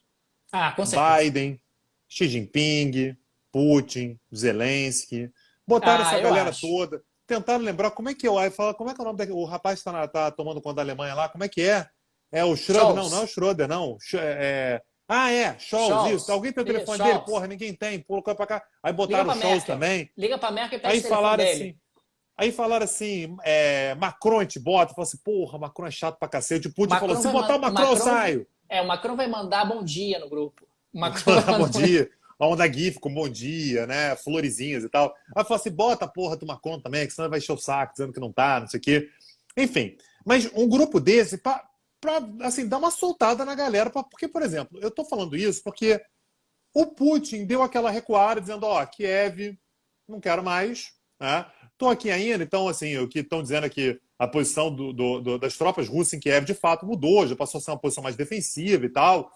Com certeza. Biden, Xi Jinping, Putin, Zelensky, botaram essa galera toda, tentaram lembrar como é que como é que é o nome o rapaz que tá tomando conta da Alemanha lá, como é que é? É o Schröder? Não, não é o Schröder, não. Scholz, isso. Alguém tem o telefone Scholz. dele? Porra, ninguém tem. Colocou pra cá. Aí botaram o Scholz também. Liga pra Merkel e pede o telefone dele. Aí falaram assim, Macron a gente bota. Falou assim, porra, Macron é chato pra cacete. O Putin falou, se botar o Macron, eu saio. O Macron vai mandar bom dia no grupo. O Macron vai mandar bom dia. Vamos mandar GIF com bom dia, né? Florezinhas e tal. Aí falou assim, bota a porra do Macron também, que senão vai encher o saco, dizendo que não tá, não sei o quê. Enfim, mas um grupo desse, para assim, dar uma soltada na galera. Porque, por exemplo, eu tô falando isso porque o Putin deu aquela recuada, dizendo, Kiev, não quero mais, né? Tô aqui ainda, então, assim, o que estão dizendo aqui, a posição das tropas russas em Kiev, de fato, mudou, já passou a ser uma posição mais defensiva e tal.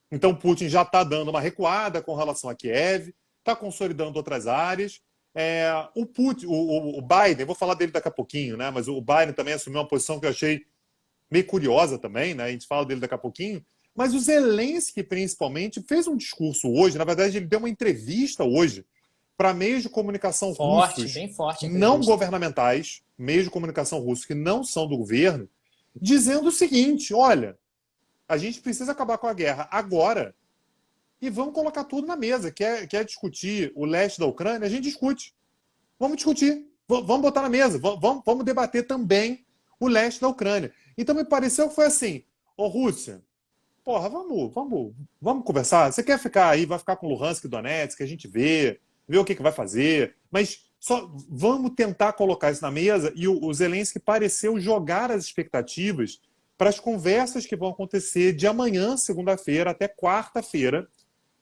Então, Putin já está dando uma recuada com relação a Kiev, está consolidando outras áreas. O Biden, vou falar dele daqui a pouquinho, né? Mas o Biden também assumiu uma posição que eu achei meio curiosa também, né? A gente fala dele daqui a pouquinho. Mas o Zelensky, principalmente, fez um discurso hoje, na verdade, ele deu uma entrevista hoje para meios de comunicação russos, bem forte, não governamentais, meios de comunicação russos que não são do governo, dizendo o seguinte, olha, a gente precisa acabar com a guerra agora e vamos colocar tudo na mesa. Quer discutir o leste da Ucrânia? A gente discute. Vamos discutir. Vamos botar na mesa. Vamos debater também o leste da Ucrânia. Então me pareceu que foi assim, Rússia, porra, vamos conversar. Você quer ficar aí, vai ficar com Luhansk e Donetsk, que a gente vê o que vai fazer. Mas Só vamos tentar colocar isso na mesa, e o Zelensky pareceu jogar as expectativas para as conversas que vão acontecer de amanhã, segunda-feira, até quarta-feira,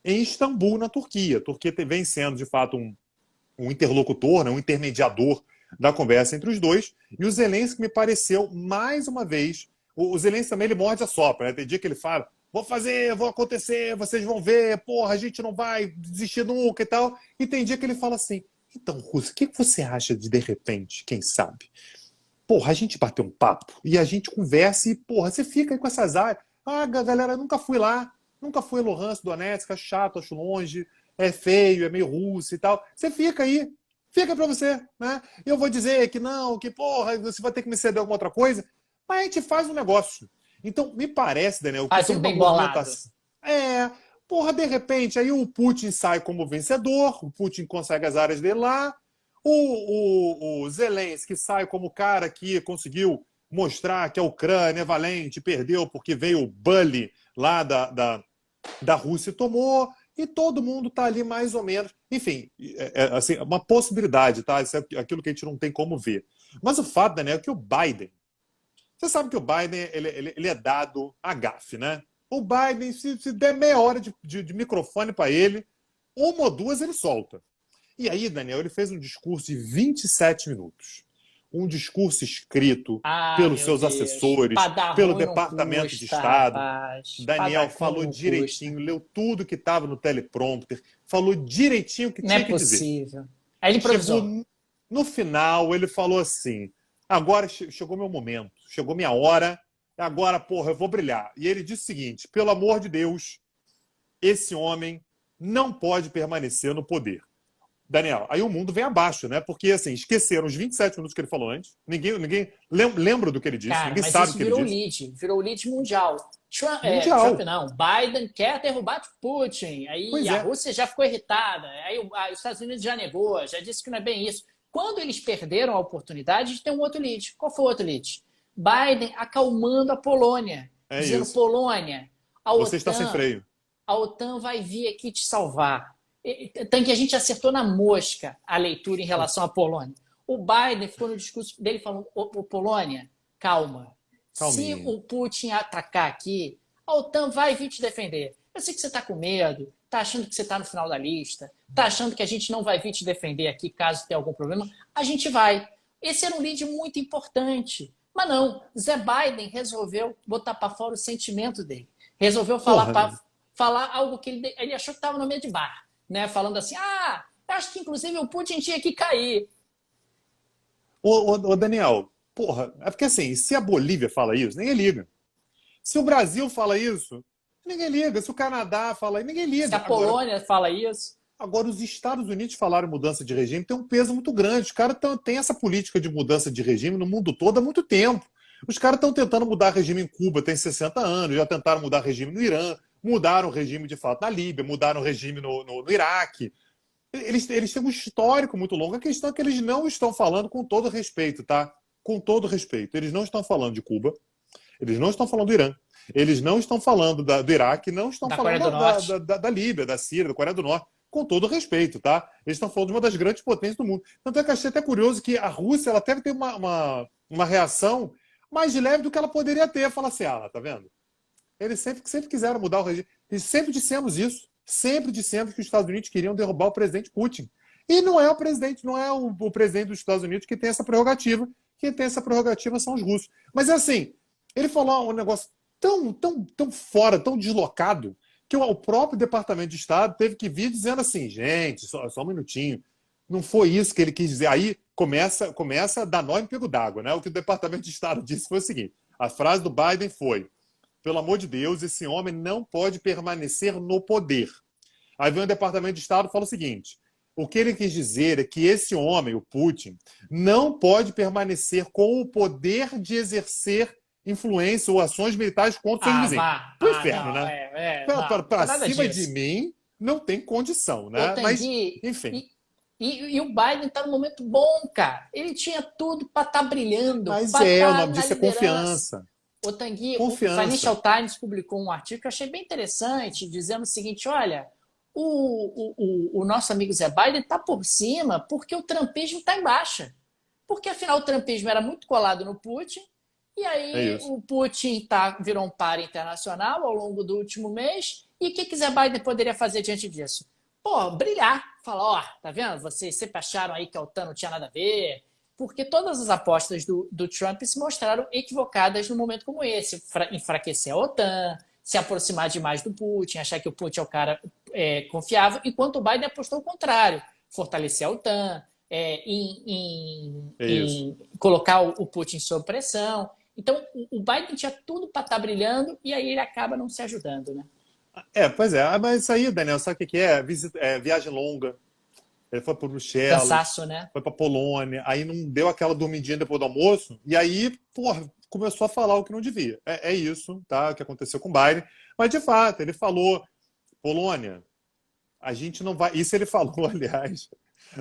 em Istambul, na Turquia. A Turquia vem sendo, de fato, um interlocutor, né, um intermediador da conversa entre os dois, e o Zelensky me pareceu, mais uma vez, o Zelensky também ele morde a sopra, né? Tem dia que ele fala, vou fazer, vou acontecer, vocês vão ver, porra, a gente não vai desistir nunca e tal, e tem dia que ele fala assim, então, Russo, o que você acha de repente, quem sabe? Porra, a gente bater um papo e a gente conversa e, porra, você fica aí com essas áreas. Ah, galera, nunca fui lá, nunca fui em Luhansk, Donetsk, acho chato, acho longe, é feio, é meio russo e tal. Você fica aí, fica pra você, né? Eu vou dizer que não, que, porra, você vai ter que me ceder alguma outra coisa, mas a gente faz um negócio. Então, me parece, Daniel, que Faz tem um uma bem bolado. movimentação. Porra, de repente, aí o Putin sai como vencedor, o Putin consegue as áreas dele lá, o Zelensky sai como o cara que conseguiu mostrar que a Ucrânia é valente, perdeu porque veio o bully lá da Rússia e tomou, e todo mundo está ali mais ou menos. Enfim, assim, uma possibilidade, tá? Isso é aquilo que a gente não tem como ver. Mas o fato, Daniel, é que o Biden. Você sabe que o Biden ele é dado a gafe, né? O Biden, se der meia hora de microfone para ele, uma ou duas ele solta. E aí, Daniel, ele fez um discurso de 27 minutos. Um discurso escrito Ah, pelos meu seus Deus. assessores, Pra dar pelo ruim não Departamento de custa, Estado. rapaz. Pra Daniel dar ruim falou não custa. direitinho, leu tudo que estava no teleprompter, falou direitinho o que Não é tinha que dizer. possível. Aí ele Chegou improvisou. no final, ele falou assim: agora chegou meu momento, chegou minha hora, agora, porra, eu vou brilhar. E ele disse o seguinte: pelo amor de Deus, esse homem não pode permanecer no poder. Daniel, aí o mundo vem abaixo, né? Porque, assim, esqueceram os 27 minutos que ele falou antes. Ninguém lembra do que ele disse, Cara, ninguém mas sabe o isso que ele disse. virou lead mundial. Trump Mundial. não, Biden quer derrubar Putin. Aí Pois a é. Rússia já ficou irritada. Aí os Estados Unidos já negou, já disse que não é bem isso. Quando eles perderam a oportunidade de ter um outro lead. Qual foi o outro lead? Biden acalmando a Polônia, É dizendo: isso. Polônia, a Você está sem OTAN, freio. a OTAN vai vir aqui te salvar. Tanto que a gente acertou na mosca a leitura em relação à Polônia. O Biden ficou no discurso dele falando: Polônia, calma. Se Calminha. o Putin atacar aqui, a OTAN vai vir te defender. Eu sei que você está com medo, está achando que você está no final da lista, está achando que a gente não vai vir te defender aqui caso tenha algum problema. A gente vai. Esse era um lead muito importante. Mas não, Zé Biden resolveu botar para fora o sentimento dele. Resolveu Porra. falar algo que ele achou que estava no meio de bar, né? Falando assim: eu acho que inclusive o Putin tinha que cair. Ô, Daniel, porra, é porque assim, se a Bolívia fala isso, ninguém liga. Se o Brasil fala isso, ninguém liga. Se o Canadá fala isso, ninguém Se a liga. Polônia fala isso, Agora, os Estados Unidos falaram em mudança de regime, tem um peso muito grande. Os caras têm essa política de mudança de regime no mundo todo há muito tempo. Os caras estão tentando mudar regime em Cuba tem 60 anos, já tentaram mudar regime no Irã, mudaram o regime de fato na Líbia, mudaram o regime no Iraque. Eles têm um histórico muito longo. A questão é que eles não estão falando com todo respeito, tá? Com todo respeito. Eles não estão falando de Cuba, eles não estão falando do Irã, eles não estão falando do Iraque, não estão da Coreia falando do Norte. da Líbia, da Síria, da Coreia do Norte. Com todo respeito, tá? Eles estão falando de uma das grandes potências do mundo. Tanto é que eu achei até curioso que a Rússia ela deve ter uma reação mais leve do que ela poderia ter. Fala assim, tá vendo? Eles sempre quiseram mudar o regime. E sempre dissemos isso. Sempre dissemos que os Estados Unidos queriam derrubar o presidente Putin. E não é o presidente, não é o presidente dos Estados Unidos que tem essa prerrogativa. Quem tem essa prerrogativa são os russos. Mas é assim, ele falou um negócio tão fora, tão deslocado, que o próprio Departamento de Estado teve que vir dizendo assim, gente, só um minutinho, não foi isso que ele quis dizer. Aí começa a dar nó em pego d'água, né? O que o Departamento de Estado disse foi o seguinte, a frase do Biden foi: pelo amor de Deus, esse homem não pode permanecer no poder. Aí vem o Departamento de Estado e fala o seguinte: o que ele quis dizer é que esse homem, o Putin, não pode permanecer com o poder de exercer influência ou ações militares contra seus vizinhos. Pro inferno, Não, né? não Para nada cima de disso. mim, não tem condição, Ô, né? Mas, Tanguy, enfim. e o Biden está num momento bom, cara. Ele tinha tudo para estar brilhando, Mas para o estar nome na disso é liderança. confiança. O Tanguy, o Confiança. Financial Times publicou um artigo que eu achei bem interessante, dizendo o seguinte: olha, o nosso amigo Zé Biden está por cima porque o trumpismo está em baixa. Porque, afinal, o trumpismo era muito colado no Putin, e É aí isso. o Putin virou um par internacional ao longo do último mês, e o que Zé Biden poderia fazer diante disso? Pô, brilhar. Falar, ó, tá vendo? Vocês sempre acharam aí que a OTAN não tinha nada a ver, porque todas as apostas do Trump se mostraram equivocadas num momento como esse. Enfraquecer a OTAN, se aproximar demais do Putin, achar que o Putin é o cara confiável, enquanto o Biden apostou o contrário, fortalecer a OTAN, É isso. em colocar o Putin sob pressão. Então, o Biden tinha tudo para estar brilhando e aí ele acaba não se ajudando, né? Pois é. Mas isso aí, Daniel, sabe o que que é? Viagem longa. Ele foi para Bruxelas, Cansaço, né? foi para Polônia, aí não deu aquela dormidinha depois do almoço, e aí, porra, começou a falar o que não devia. É isso, tá? O que aconteceu com o Biden. Mas, de fato, ele falou, Polônia, a gente não vai. Isso ele falou, aliás,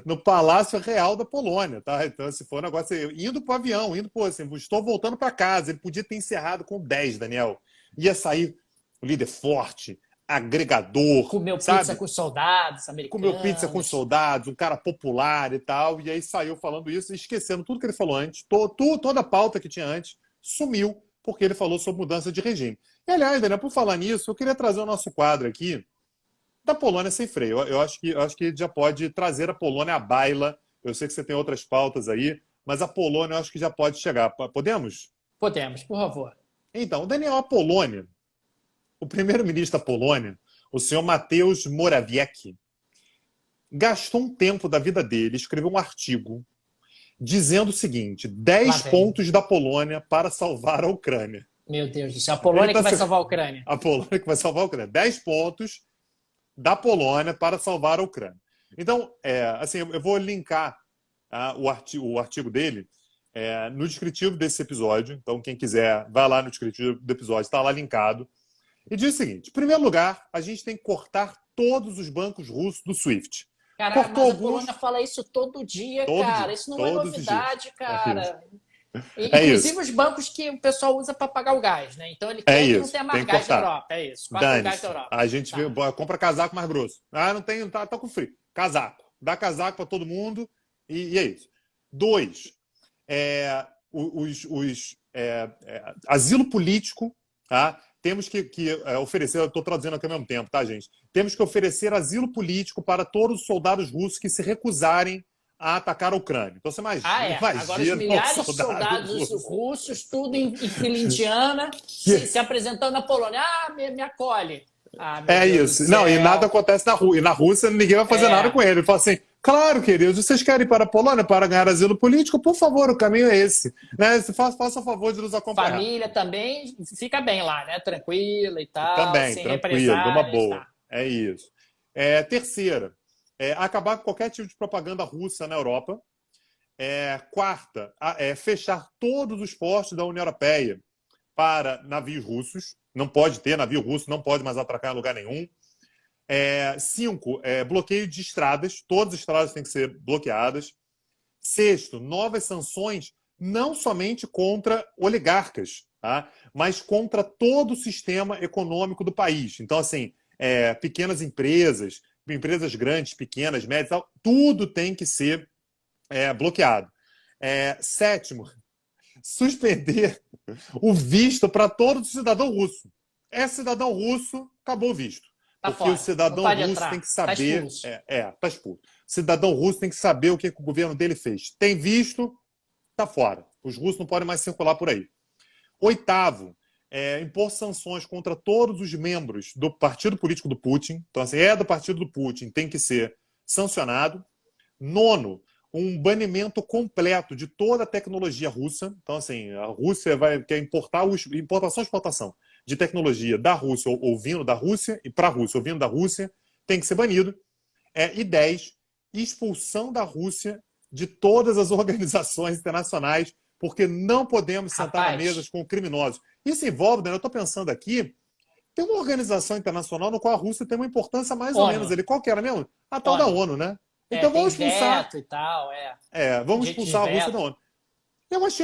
no Palácio Real da Polônia, tá? Então, se for um negócio indo para o avião, indo, pô, assim, estou voltando para casa. Ele podia ter encerrado com 10, Daniel. Ia sair o líder forte, agregador, Comeu pizza sabe? com soldados Comeu pizza com americanos. soldados, um cara popular e tal, e aí saiu falando isso, esquecendo tudo que ele falou antes, toda a pauta que tinha antes, sumiu, porque ele falou sobre mudança de regime. E, aliás, Daniel, por falar nisso, eu queria trazer o nosso quadro aqui da Polônia sem freio. Eu acho que já pode trazer a Polônia à baila. Eu sei que você tem outras pautas aí, mas a Polônia eu acho que já pode chegar. Podemos? Podemos, por favor. Então, Daniel, a Polônia, o primeiro-ministro da Polônia, o senhor Mateusz Morawiecki, gastou um tempo da vida dele, escreveu um artigo dizendo o seguinte: Lá 10 vem. pontos da Polônia para salvar a Ucrânia. Meu Deus do céu. A Ele Polônia tá que vai salvar a Ucrânia. a Polônia que vai salvar a Ucrânia. 10 pontos da Polônia para salvar a Ucrânia. Então, assim, eu vou linkar o artigo dele no descritivo desse episódio. Então, quem quiser, vai lá no descritivo do episódio, está lá linkado. E diz o seguinte: em primeiro lugar, a gente tem que cortar todos os bancos russos do SWIFT. Cara, Cortou mas a alguns Polônia fala isso todo dia, todo dia, cara. Isso não é todos os dias. novidade, É isso. cara. É Inclusive isso. os bancos que o pessoal usa para pagar o gás, né? Então ele É quer que não isso. tenha Tem mais que gás da cortar. Europa. É isso. Corta o gás da Dane-se. Europa. A gente Tá. compra casaco mais grosso. Não tem, tá com frio. Casaco. Dá casaco para todo mundo e é isso. Dois, asilo político, tá? Temos que oferecer, eu estou traduzindo aqui ao mesmo tempo, tá, gente? Temos que oferecer asilo político para todos os soldados russos que se recusarem a atacar a Ucrânia. Então você Ah, imagina, é. Agora os imagina um milhares de soldado soldados russo. russos, tudo em fila indiana, se apresentando na Polônia. Ah, me acolhe. Ah, meu É Deus do isso. Não, e nada céu. acontece na Rússia. E na Rússia ninguém vai fazer nada É. com ele. Ele fala assim: claro, queridos, vocês querem ir para a Polônia para ganhar asilo político? Por favor, o caminho é esse. Né? Faça o favor de nos acompanhar. Família também fica bem lá, né? Tranquila e tal, Também, sem tranquilo, numa represálias, boa. tá? É isso. Terceira, acabar com qualquer tipo de propaganda russa na Europa. Quarta, fechar todos os portos da União Europeia para navios russos. Não pode ter navio russo, não pode mais atracar em lugar nenhum. 5, bloqueio de estradas. Todas as estradas têm que ser bloqueadas. Sexto, novas sanções não somente contra oligarcas, tá? Mas contra todo o sistema econômico do país. Então, assim, pequenas empresas, empresas grandes, pequenas, médias, tudo tem que ser bloqueado. Sétimo, suspender o visto para todo cidadão russo. Cidadão russo, acabou o visto. Tá Porque o fora. Não cidadão pode russo tem entrar. que Tá saber. expulso. Tá expulso. O cidadão russo tem que saber o que o governo dele fez. Tem visto, tá fora. Os russos não podem mais circular por aí. Oitavo, impor sanções contra todos os membros do partido político do Putin. Então, assim, do partido do Putin, tem que ser sancionado. Nono, um banimento completo de toda a tecnologia russa. Então, assim, a Rússia quer importar importação e exportação de tecnologia da Rússia ou vindo da Rússia e para a Rússia ou vindo da Rússia tem que ser banido. E 10, expulsão da Rússia de todas as organizações internacionais, porque não podemos sentar na mesa Rapaz, com criminosos. Isso envolve, né, eu estou pensando aqui, tem uma organização internacional no qual a Rússia tem uma importância mais ou menos ONU. ali. Qual que era mesmo? A tal da ONU. ONU, né? Então Tem vamos expulsar. veto e tal, Vamos direito de expulsar a Rússia da veto. ONU.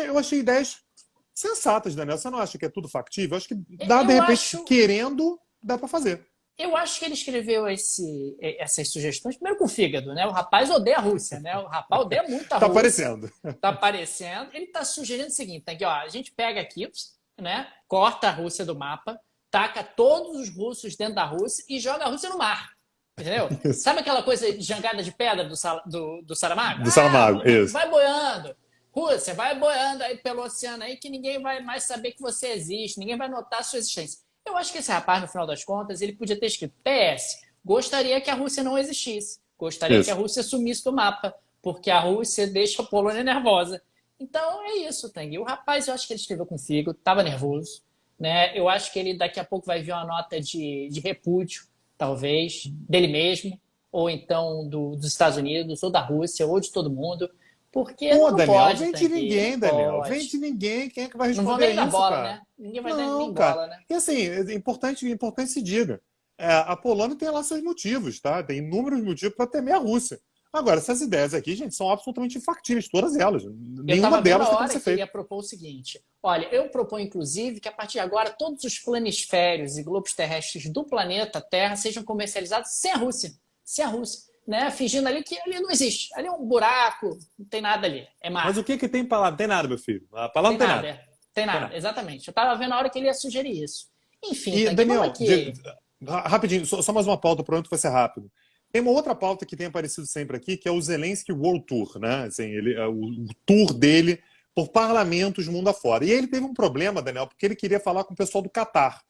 Eu achei ideias sensatas, Daniel. Você não acha que é tudo factível? Eu acho que de Eu repente, acho, querendo, dá para fazer. Eu acho que ele escreveu essas sugestões primeiro com o fígado, né? O rapaz odeia a Rússia, né? O rapaz odeia muito a Tá Rússia. aparecendo. Tá aparecendo. Ele tá sugerindo o seguinte, tá aqui, ó, a gente pega aqui, né? Corta a Rússia do mapa, taca todos os russos dentro da Rússia e joga a Rússia no mar. Entendeu? Isso. Sabe aquela coisa de jangada de pedra do Saramago? Do Saramago, isso. Vai boiando. Rússia, vai boiando aí pelo oceano aí que ninguém vai mais saber que você existe, ninguém vai notar a sua existência. Eu acho que esse rapaz, no final das contas, ele podia ter escrito PS, gostaria que a Rússia não existisse, gostaria que a Isso. Rússia sumisse do mapa, porque a Rússia deixa a Polônia nervosa. Então é isso, Tanguy. O rapaz, eu acho que ele escreveu com fígado, estava nervoso, né? Eu acho que ele daqui a pouco vai vir uma nota de repúdio, talvez, dele mesmo, ou então dos Estados Unidos, ou da Rússia, ou de todo mundo, porque Pô, não Daniel, pode, vem de Tanguy, ninguém, não Daniel. Vem de pode. ninguém. Quem é que vai Não vão responder nem dar isso, bola, cara? né? Ninguém vai dar Não, nem cara. bola, né? E assim, importante se diga. A Polônia tem lá seus motivos, tá? Tem inúmeros motivos para temer a Rússia. Agora, essas ideias aqui, gente, são absolutamente factíveis, todas elas. Eu Nenhuma estava vendo delas a tem como hora ser que ele feita. ia propor o seguinte. Olha, eu proponho, inclusive, que a partir de agora todos os planisférios e globos terrestres do planeta Terra sejam comercializados sem a Rússia. Sem a Rússia. Né? Fingindo ali que ali não existe. Ali é um buraco, não tem nada ali. É Mas o mar. que que tem palavra? Tem nada, meu filho. A palavra Tem não tem nada. nada. Tem Tem nada, nada. exatamente. Eu estava vendo a hora que ele ia sugerir isso. Enfim, E, Tanguy, vamos Daniel, aqui. rapidinho, só mais uma pauta, prometo que vai ser rápido. Tem uma outra pauta que tem aparecido sempre aqui, que é o Zelensky World Tour, né? Assim, o tour dele por parlamentos mundo afora. E ele teve um problema, Daniel, porque ele queria falar com o pessoal do Catar.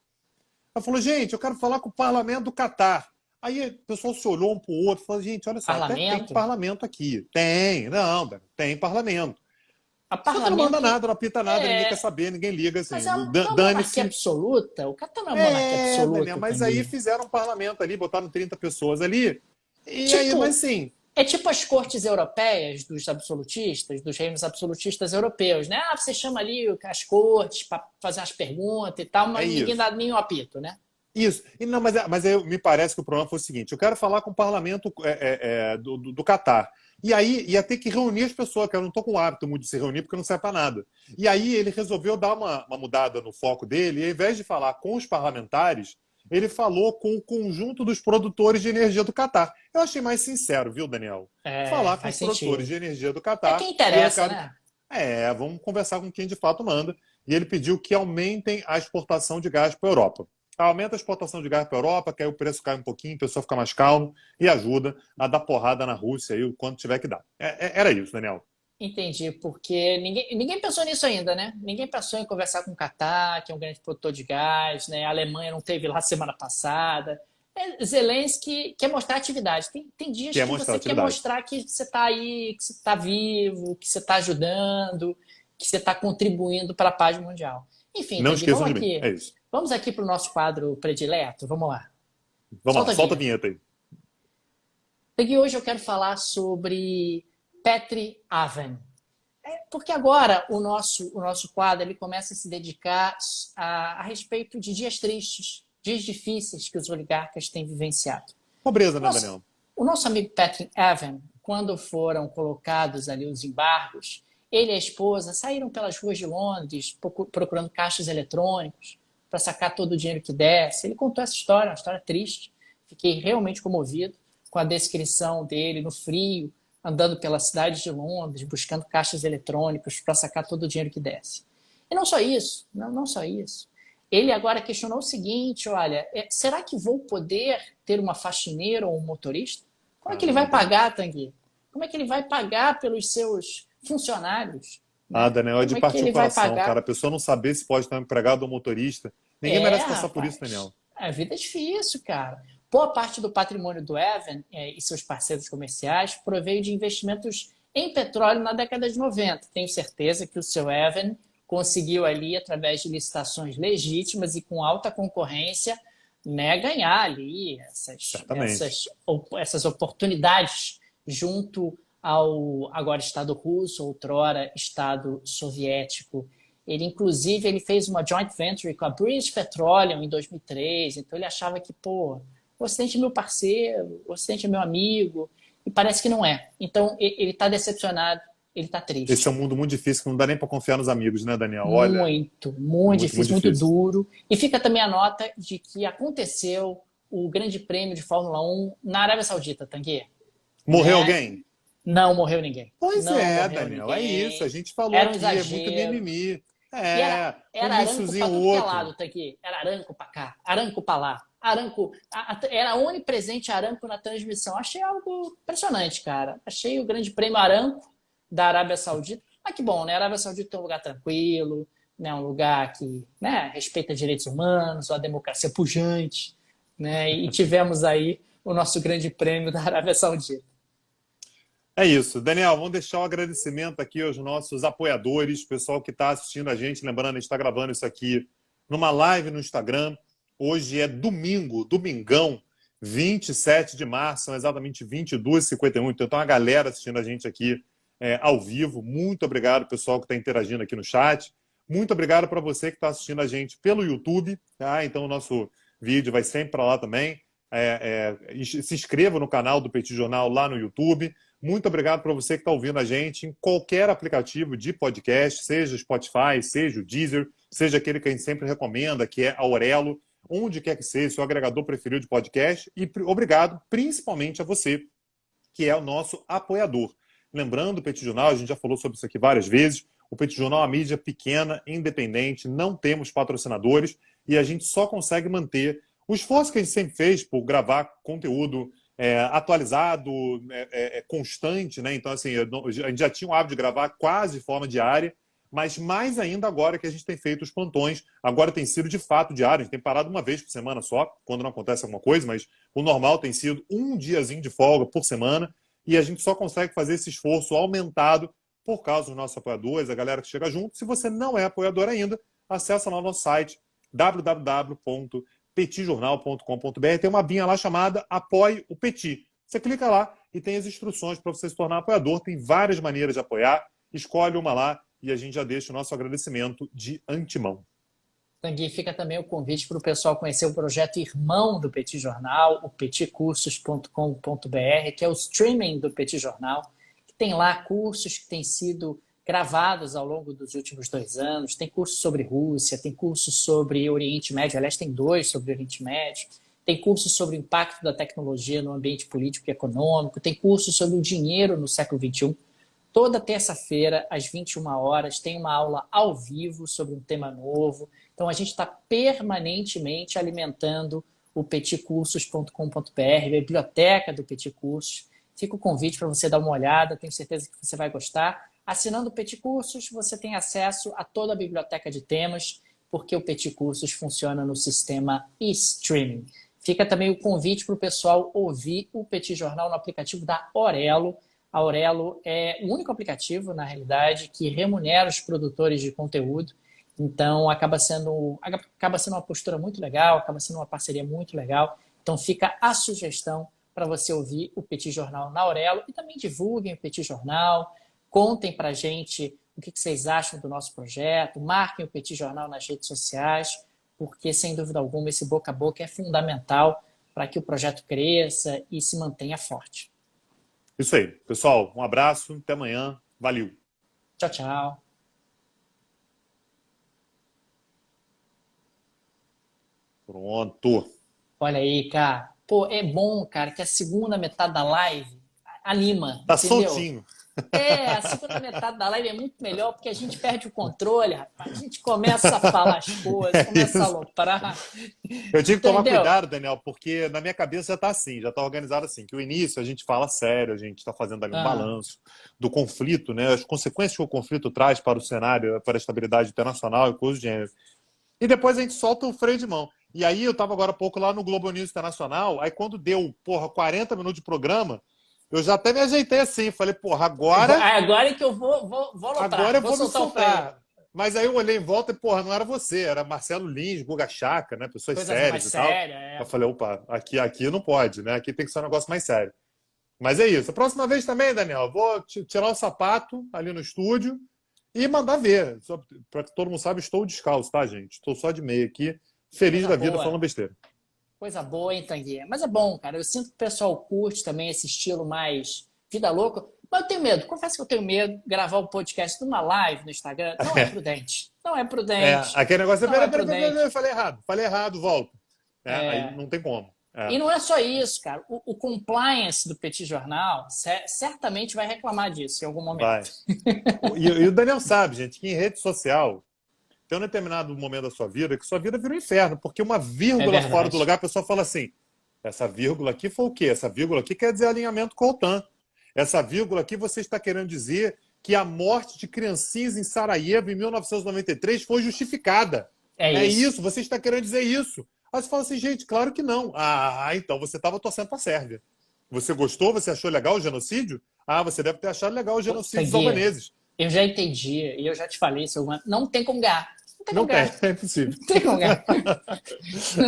Ele falou, gente, eu quero falar com o parlamento do Catar. Aí o pessoal se olhou um para o outro e falou, gente, olha só, até tem Parlamento. parlamento aqui. Tem, não, Daniel, tem parlamento. A Só que não manda parlamento nada, não apita nada, ninguém quer é. saber, ninguém liga, Mas assim. é uma monarquia Dane-se. absoluta. O Catar não é uma monarquia Daniel, absoluta, mas aí Tanguy. fizeram um parlamento ali, botaram 30 pessoas ali. E aí, mas Tipo, sim, é tipo as cortes europeias dos absolutistas, dos reinos absolutistas europeus, né? Ah, você chama ali as cortes para fazer umas perguntas e tal, é mas ninguém isso. dá nenhum apito, né? Isso. E não, mas me parece que o problema foi o seguinte: eu quero falar com o parlamento do Catar. E aí ia ter que reunir as pessoas, que eu não estou com o hábito muito de se reunir, porque não serve para nada. E aí ele resolveu dar uma mudada no foco dele, e ao invés de falar com os parlamentares, ele falou com o conjunto dos produtores de energia do Catar. Eu achei mais sincero, viu, Daniel? É, Falar com faz os produtores sentido. de energia do É Catar. quem E eu interessa, quero. né? Vamos conversar com quem de fato manda. E ele pediu que aumentem a exportação de gás para a Europa. Aumenta a exportação de gás para a Europa, que aí o preço cai um pouquinho, a pessoa fica mais calmo e ajuda a dar porrada na Rússia aí o quanto tiver que dar. Era isso, Daniel. Entendi, porque ninguém pensou nisso ainda, né? Ninguém pensou em conversar com o Catar, que é um grande produtor de gás, né? A Alemanha não teve lá semana passada. Zelensky quer mostrar atividade. Tem dias Quer que mostrar você quer atividade. mostrar que você está aí, que você está vivo, que você está ajudando, que você está contribuindo para a paz mundial. Enfim, Não Tanguy, esqueçam de mim. É isso. vamos aqui para o nosso quadro predileto. Vamos lá. Vamos lá, Solta a solta a vinheta. vinheta aí. Tanguy, hoje eu quero falar sobre Petri Aven. Porque agora o nosso quadro ele começa a se dedicar a respeito de dias tristes, dias difíceis que os oligarcas têm vivenciado. Pobreza, né, Nosso, Daniel? o nosso amigo Patrick Evan, quando foram colocados ali os embargos, ele e a esposa saíram pelas ruas de Londres procurando caixas eletrônicos para sacar todo o dinheiro que desse. Ele contou essa história, uma história triste. Fiquei realmente comovido com a descrição dele no frio, andando pela cidade de Londres, buscando caixas eletrônicos para sacar todo o dinheiro que desse. E não só isso, não só isso. Ele agora questionou o seguinte, olha, será que vou poder ter uma faxineira ou um motorista? Como é que ele Meu vai Deus. pagar, Tanguy? Como é que ele vai pagar pelos seus funcionários? Né? Daniel, é de Como é que partir o ele vai coração, cara. pagar? A pessoa não saber se pode estar um empregado ou motorista. Ninguém É, merece passar por isso, rapaz, Daniel. a vida é difícil, cara. Boa parte do patrimônio do Evan e seus parceiros comerciais proveio de investimentos em petróleo na década de 90. Tenho certeza que o seu Evan conseguiu ali, através de licitações legítimas e com alta concorrência, né, ganhar ali Certamente. essas oportunidades junto ao agora Estado russo, outrora Estado soviético. Ele fez uma joint venture com a British Petroleum em 2003, então ele achava que, pô, o Ocidente é meu parceiro, o Ocidente é meu amigo, e parece que não é. Então ele está decepcionado, ele está Esse é um triste. mundo muito difícil, que não dá nem para confiar nos amigos, né, Daniel? Olha, Muito muito, muito difícil, muito difícil. duro. E fica também a nota de que aconteceu o Grande Prêmio de Fórmula 1 na Arábia Saudita, Tanguy. Morreu Né? alguém? Não morreu ninguém. Pois Não é, morreu Daniel, é isso. A ninguém. gente falou Era um aqui, é muito exagero. mimimi. E era, É, um era aranco míssilzinho para ou tudo que é outro. lado, Tanguy. Era aranco para cá, aranco para lá. Aranco, era onipresente aranco na transmissão. Achei algo impressionante, cara. Achei o Grande Prêmio Aranco da Arábia Saudita. Mas que bom, né? A Arábia Saudita é um lugar tranquilo, né? Um lugar que, né, respeita direitos humanos, uma democracia pujante, né? E tivemos aí o nosso Grande Prêmio da Arábia Saudita. É isso. Daniel, vamos deixar o agradecimento aqui aos nossos apoiadores, pessoal que está assistindo a gente. Lembrando, a gente está gravando isso aqui numa live no Instagram. Hoje é domingo, domingão, 27 de março, são exatamente 22h51. Então, tem uma galera assistindo a gente aqui ao vivo. Muito obrigado, pessoal que está interagindo aqui no chat. Muito obrigado para você que está assistindo a gente pelo YouTube. Tá? Então, o nosso vídeo vai sempre para lá também. Se inscreva no canal do Petit Jornal lá no YouTube. Muito obrigado para você que está ouvindo a gente em qualquer aplicativo de podcast, seja o Spotify, seja o Deezer, seja aquele que a gente sempre recomenda, que é a Aurelo, onde quer que seja, seu agregador preferido de podcast. E obrigado principalmente a você, que é o nosso apoiador. Lembrando, o Petit Jornal, a gente já falou sobre isso aqui várias vezes, o Petit Jornal é uma mídia pequena, independente, não temos patrocinadores e a gente só consegue manter o esforço que a gente sempre fez por gravar conteúdo atualizado, constante, né? Então, assim, a gente já tinha o hábito de gravar quase de forma diária, mas mais ainda agora que a gente tem feito os plantões, agora tem sido de fato diário, a gente tem parado uma vez por semana só, quando não acontece alguma coisa, mas o normal tem sido um diazinho de folga por semana, e a gente só consegue fazer esse esforço aumentado por causa dos nossos apoiadores, a galera que chega junto. Se você não é apoiador ainda, acessa lá o nosso site www.petijornal.com.br. Tem uma abinha lá chamada Apoie o Petit. Você clica lá e tem as instruções para você se tornar apoiador. Tem várias maneiras de apoiar. Escolhe uma lá e a gente já deixa o nosso agradecimento de antemão. Tanguy, fica também o convite para o pessoal conhecer o projeto irmão do Petit Jornal, o petcursos.com.br, que é o streaming do Petit Jornal, que tem lá cursos que têm sido gravados ao longo dos últimos 2 anos. Tem curso sobre Rússia, tem curso sobre Oriente Médio, aliás, tem 2 sobre Oriente Médio, tem curso sobre o impacto da tecnologia no ambiente político e econômico, tem curso sobre o dinheiro no século XXI. Toda terça-feira, às 21 horas, tem uma aula ao vivo sobre um tema novo. Então, a gente está permanentemente alimentando o petcursos.com.br, a biblioteca do Petit Cursos. Fica o convite para você dar uma olhada, tenho certeza que você vai gostar. Assinando o Petit Cursos, você tem acesso a toda a biblioteca de temas, porque o Petit Cursos funciona no sistema e-streaming. Fica também o convite para o pessoal ouvir o Petit Jornal no aplicativo da Aurelo. A Aurelo é o único aplicativo, na realidade, que remunera os produtores de conteúdo. Então, acaba sendo uma postura muito legal, acaba sendo uma parceria muito legal. Então, fica a sugestão para você ouvir o Petit Jornal na Aurelo e também divulguem o Petit Jornal, contem para a gente o que vocês acham do nosso projeto, marquem o Petit Jornal nas redes sociais, porque, sem dúvida alguma, esse boca a boca é fundamental para que o projeto cresça e se mantenha forte. Isso aí. Pessoal, um abraço, até amanhã. Valeu. Tchau, tchau. Pronto. Olha aí, cara. Pô, é bom, cara, que a segunda metade da live anima, Tá entendeu? soltinho. A segunda metade da live é muito melhor porque a gente perde o controle, rapaz. A gente começa a falar as coisas, começa a aloprar. Eu tive que tomar Entendeu? cuidado, Daniel, porque na minha cabeça já tá assim, já tá organizado assim, que o início a gente fala sério, a gente está fazendo ali um balanço do conflito, né, as consequências que o conflito traz para o cenário, para a estabilidade internacional e coisas do gênero. E depois a gente solta o freio de mão. E aí eu estava agora há pouco lá no Globo News Internacional, aí quando deu, 40 minutos de programa, eu já até me ajeitei assim, falei, agora Agora é que eu vou aloprar, agora eu vou me soltar o freio. soltar. Mas aí eu olhei em volta e, não era você, era Marcelo Lins, Guga Chakra, né? Pessoas Coisa sérias mais e tal. séria, Eu falei, opa, aqui não pode, né? Aqui tem que ser um negócio mais sério. Mas é isso. A próxima vez também, Daniel, eu vou tirar o sapato ali no estúdio e mandar ver. Para que todo mundo saiba, estou descalço, tá, gente? Estou só de meia aqui, feliz Coisa da vida, boa. falando besteira. Coisa boa, hein, Tanguy? Mas é bom, cara. Eu sinto que o pessoal curte também esse estilo mais vida louca. Mas eu tenho medo. Confesso que eu tenho medo de gravar o podcast numa live no Instagram. Não é prudente. Não é prudente. Aquele negócio... Não é prudente. Falei errado, volta. Aí não tem como. E não é só isso, cara. O compliance do Petit Jornal certamente vai reclamar disso em algum Vai. momento. E o Daniel sabe, gente, que em rede social tem um determinado momento da sua vida que sua vida vira um inferno, porque uma É vírgula fora do verdade. lugar, a pessoa fala assim, essa vírgula aqui foi o quê? Essa vírgula aqui quer dizer alinhamento com a OTAN. Essa vírgula aqui você está querendo dizer que a morte de criancinhas em Sarajevo em 1993 foi justificada. É É isso. isso, você está querendo dizer isso. Aí você fala assim, gente, claro que não. Ah, então você estava torcendo para a Sérvia. Você gostou? Você achou legal o genocídio? Ah, você deve ter achado legal o genocídio dos Tanguy, albaneses. eu já entendi e eu já te falei, seu Juan, não tem como ganhar. Não tem Não como tem, ganhar. é impossível. Não tem como ganhar.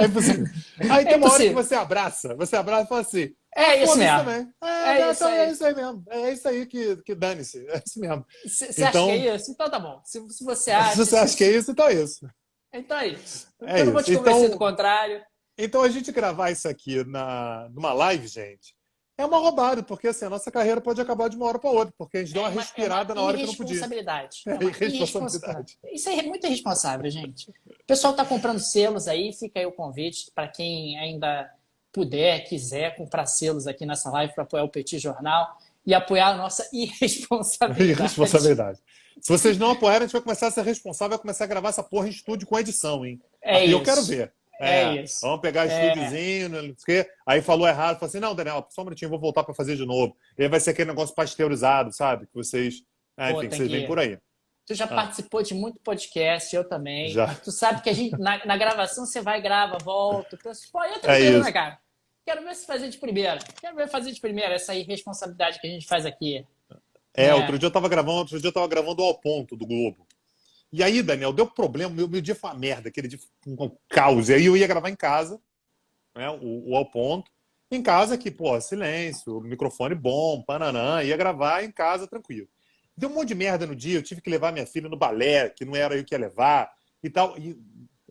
É impossível. Aí É tem uma hora que impossível. você abraça e fala assim, É isso foda-se mesmo. também. É isso Então é aí. isso aí mesmo. É isso aí que dane-se. É isso mesmo. Você acha que Então, é isso? Então tá bom. Se você se acha, você acha que é isso, então é isso. então é isso. É Eu não vou isso. te convencer do contrário. Então a gente gravar isso aqui numa live, gente, é uma roubada, porque assim, a nossa carreira pode acabar de uma hora para outra, porque a gente deu uma respirada na hora que não podia. Irresponsabilidade. É É uma irresponsabilidade. irresponsabilidade. Isso é muito irresponsável, gente. O pessoal está comprando selos aí, fica aí o convite para quem ainda puder, quiser comprar selos aqui nessa live para apoiar o Petit Jornal e apoiar a nossa irresponsabilidade. Irresponsabilidade. Se vocês não apoiarem, a gente vai começar a ser responsável, vai começar a gravar essa porra em estúdio com edição, hein? É Aí eu quero isso. ver. É isso. Vamos pegar estúdiozinho, não sei o quê. Aí falou errado, falou assim: não, Daniel, só um minutinho, eu vou voltar para fazer de novo. E aí vai ser aquele negócio pasteurizado, sabe? Que vocês. Pô, Enfim, que vocês vêm por aí. Tu já participou de muito podcast, eu também. Já. Tu sabe que a gente, na gravação, você vai, grava, volta. Pô, eu É tranquilo, isso. né, cara? Quero ver se fazer de primeira. Quero ver fazer de primeira essa irresponsabilidade que a gente faz aqui. Outro dia eu tava gravando o Ao Ponto do Globo. E aí, Daniel, deu problema, meu dia foi uma merda, aquele dia foi um caos. E aí eu ia gravar em casa, né, o Ao Ponto. Em casa aqui, pô, silêncio, microfone bom, pananã, ia gravar em casa tranquilo. Deu um monte de merda no dia, eu tive que levar minha filha no balé, que não era eu que ia levar e tal. E,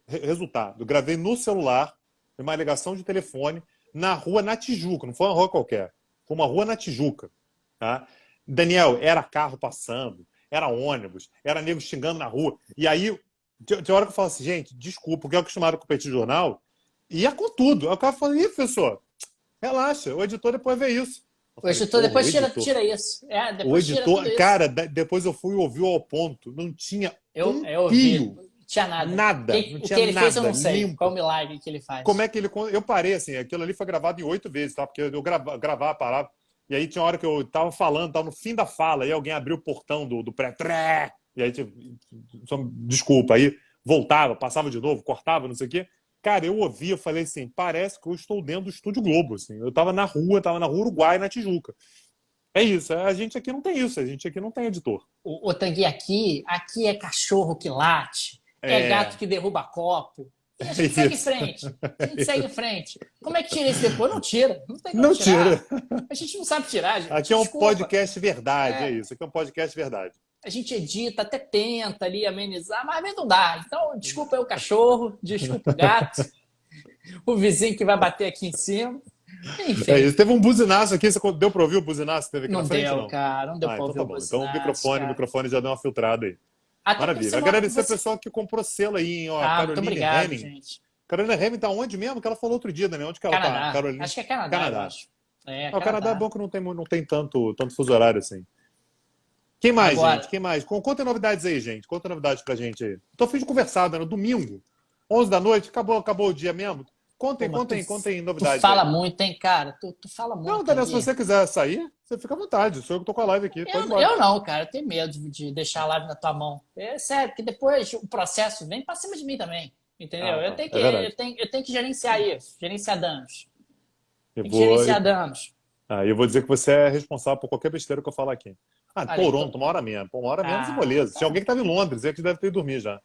resultado, eu gravei no celular, uma ligação de telefone, na rua na Tijuca, não foi uma rua qualquer, foi uma rua na Tijuca. Tá? Daniel, era carro passando, era ônibus, era nego xingando na rua. E aí, tem hora que eu falo assim, gente, desculpa, porque eu acostumado com o Petit Jornal, ia com tudo. Aí o cara fala, ih, professor, relaxa, o editor depois vê isso. O editor depois tira isso. Depois o editor, tira tudo isso. cara, depois eu fui ouvir Ao Ponto, não tinha eu fio. ouvi, não tinha nada. Nada. Não tinha o que ele nada, fez eu não sei. limpo. Qual o milagre que ele faz? Como é que ele... Eu parei, assim, aquilo ali foi gravado em 8 vezes, tá? Porque eu gravava a palavra, e aí tinha hora que eu tava falando, tava no fim da fala, e alguém abriu o portão do pré, e aí, desculpa, aí voltava, passava de novo, cortava, não sei o quê. Cara, eu ouvi, eu falei assim, parece que eu estou dentro do Estúdio Globo, assim. Eu tava na rua Uruguai, na Tijuca. É isso, a gente aqui não tem isso, a gente aqui não tem editor. O Tanguy, aqui é cachorro que late, é gato que derruba copo. E a gente segue em frente. A gente segue em frente. Como é que tira isso depois? Não tira. Não tem como Não tirar. tira. A gente não sabe tirar, gente. Aqui é um Desculpa. podcast verdade, é isso. Aqui é um podcast verdade. A gente edita, até tenta ali amenizar, mas às vezes não dá. Então, desculpa aí o cachorro, desculpa o gato, o vizinho que vai bater aqui em cima. Enfim. É isso. Teve um buzinaço aqui, você deu para ouvir o buzinaço que teve aqui Não na frente? deu, Não, cara. Não deu pra então ouvir tá o bom. buzinaço, Então o microfone já deu uma filtrada aí. Até Maravilha. Agradecer o pessoal que comprou selo aí, hein? Ó, muito Caroline obrigado, Henning. gente. Caroline Henning tá onde mesmo? Que ela falou outro dia, Daniel. Onde que ela Canadá. tá? Caroline? Acho que é Canadá, eu acho. O Canadá é bom que não tem tanto fuso horário assim. Quem mais, gente? Quem mais? Conta novidades aí, gente. Conta novidades pra gente aí. Tô a fim de conversar, Daniel. Domingo, 11 da noite, acabou o dia mesmo. Contem novidades. Tu fala aí. muito, hein, cara? Tu fala muito. Não, Daniel, se você quiser sair, você fica à vontade. Sou eu que tô com a live aqui. Eu não, cara. Eu tenho medo de deixar a live na tua mão. É sério, porque depois o processo vem pra cima de mim também. Entendeu? Eu tenho que gerenciar isso. Gerenciar danos. Gerenciar danos. Eu vou dizer que você é responsável por qualquer besteira que eu falar aqui. Toronto, uma hora menos. Uma hora menos e beleza. Tinha alguém que estava em Londres, é que deve ter ido dormir já.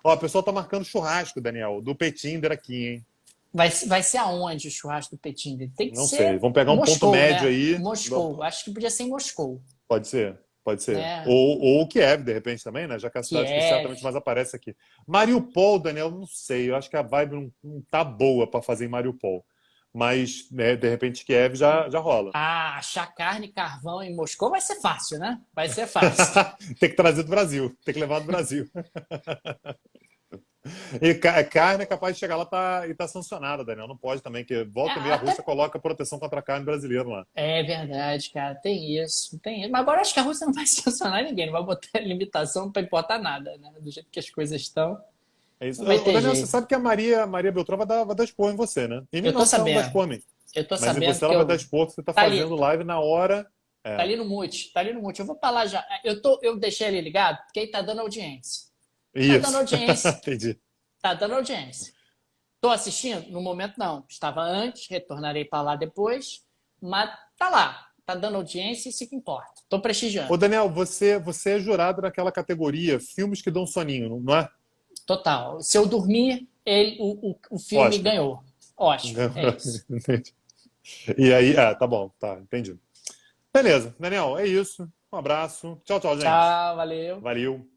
Ó, o pessoal tá marcando churrasco, Daniel, do Petinder aqui, hein? Vai ser aonde o churrasco do Petinder? Tem que não ser. Sei. Vamos pegar um ponto médio aí. Moscou. Acho que podia ser em Moscou. Pode ser. Ou Kiev, de repente, também, né? Já que é a cidade que certamente mais aparece aqui. Mariupol, Daniel, não sei. Eu acho que a vibe não tá boa para fazer em Mariupol. Mas, né, de repente, Kiev já rola. Achar carne e carvão em Moscou vai ser fácil, né? Vai ser fácil. Tem que trazer do Brasil. Tem que levar do Brasil. E carne é capaz de chegar lá e tá sancionada, Daniel. Não pode também, que É, volta e meia a até Rússia coloca proteção contra a carne brasileira lá. é verdade, cara, tem isso, tem isso. Mas agora eu acho que a Rússia não vai sancionar ninguém, não vai botar limitação para importar nada, né? Do jeito que as coisas estão, É isso. não vai Ô, ter Daniel, você jeito. sabe que a Maria Beltrão vai dar expor em você, né? Em mim Eu tô não, porque ela não dá sabendo, expor em mim. eu tô Mas em sabendo você que ela vai dar eu expor, que você tá tá ali, fazendo live na hora. tá É, ali no mute, tá ali no mute. Eu vou pra lá já. Eu deixei ele ligado porque ele tá dando audiência. Tá dando isso. audiência, Entendi. tá dando audiência. Tô assistindo? No momento não. Estava antes, retornarei para lá depois, mas tá lá, tá dando audiência e isso que importa. Tô Ô, prestigiando. Daniel, você é jurado naquela categoria filmes que dão soninho, não é? Total. Se eu dormir, o filme Oscar. ganhou. Oscar, é isso. Entendi. E aí, tá bom, tá, entendi. Beleza, Daniel, é isso. Um abraço. Tchau, tchau, gente. Tchau, valeu. Valeu.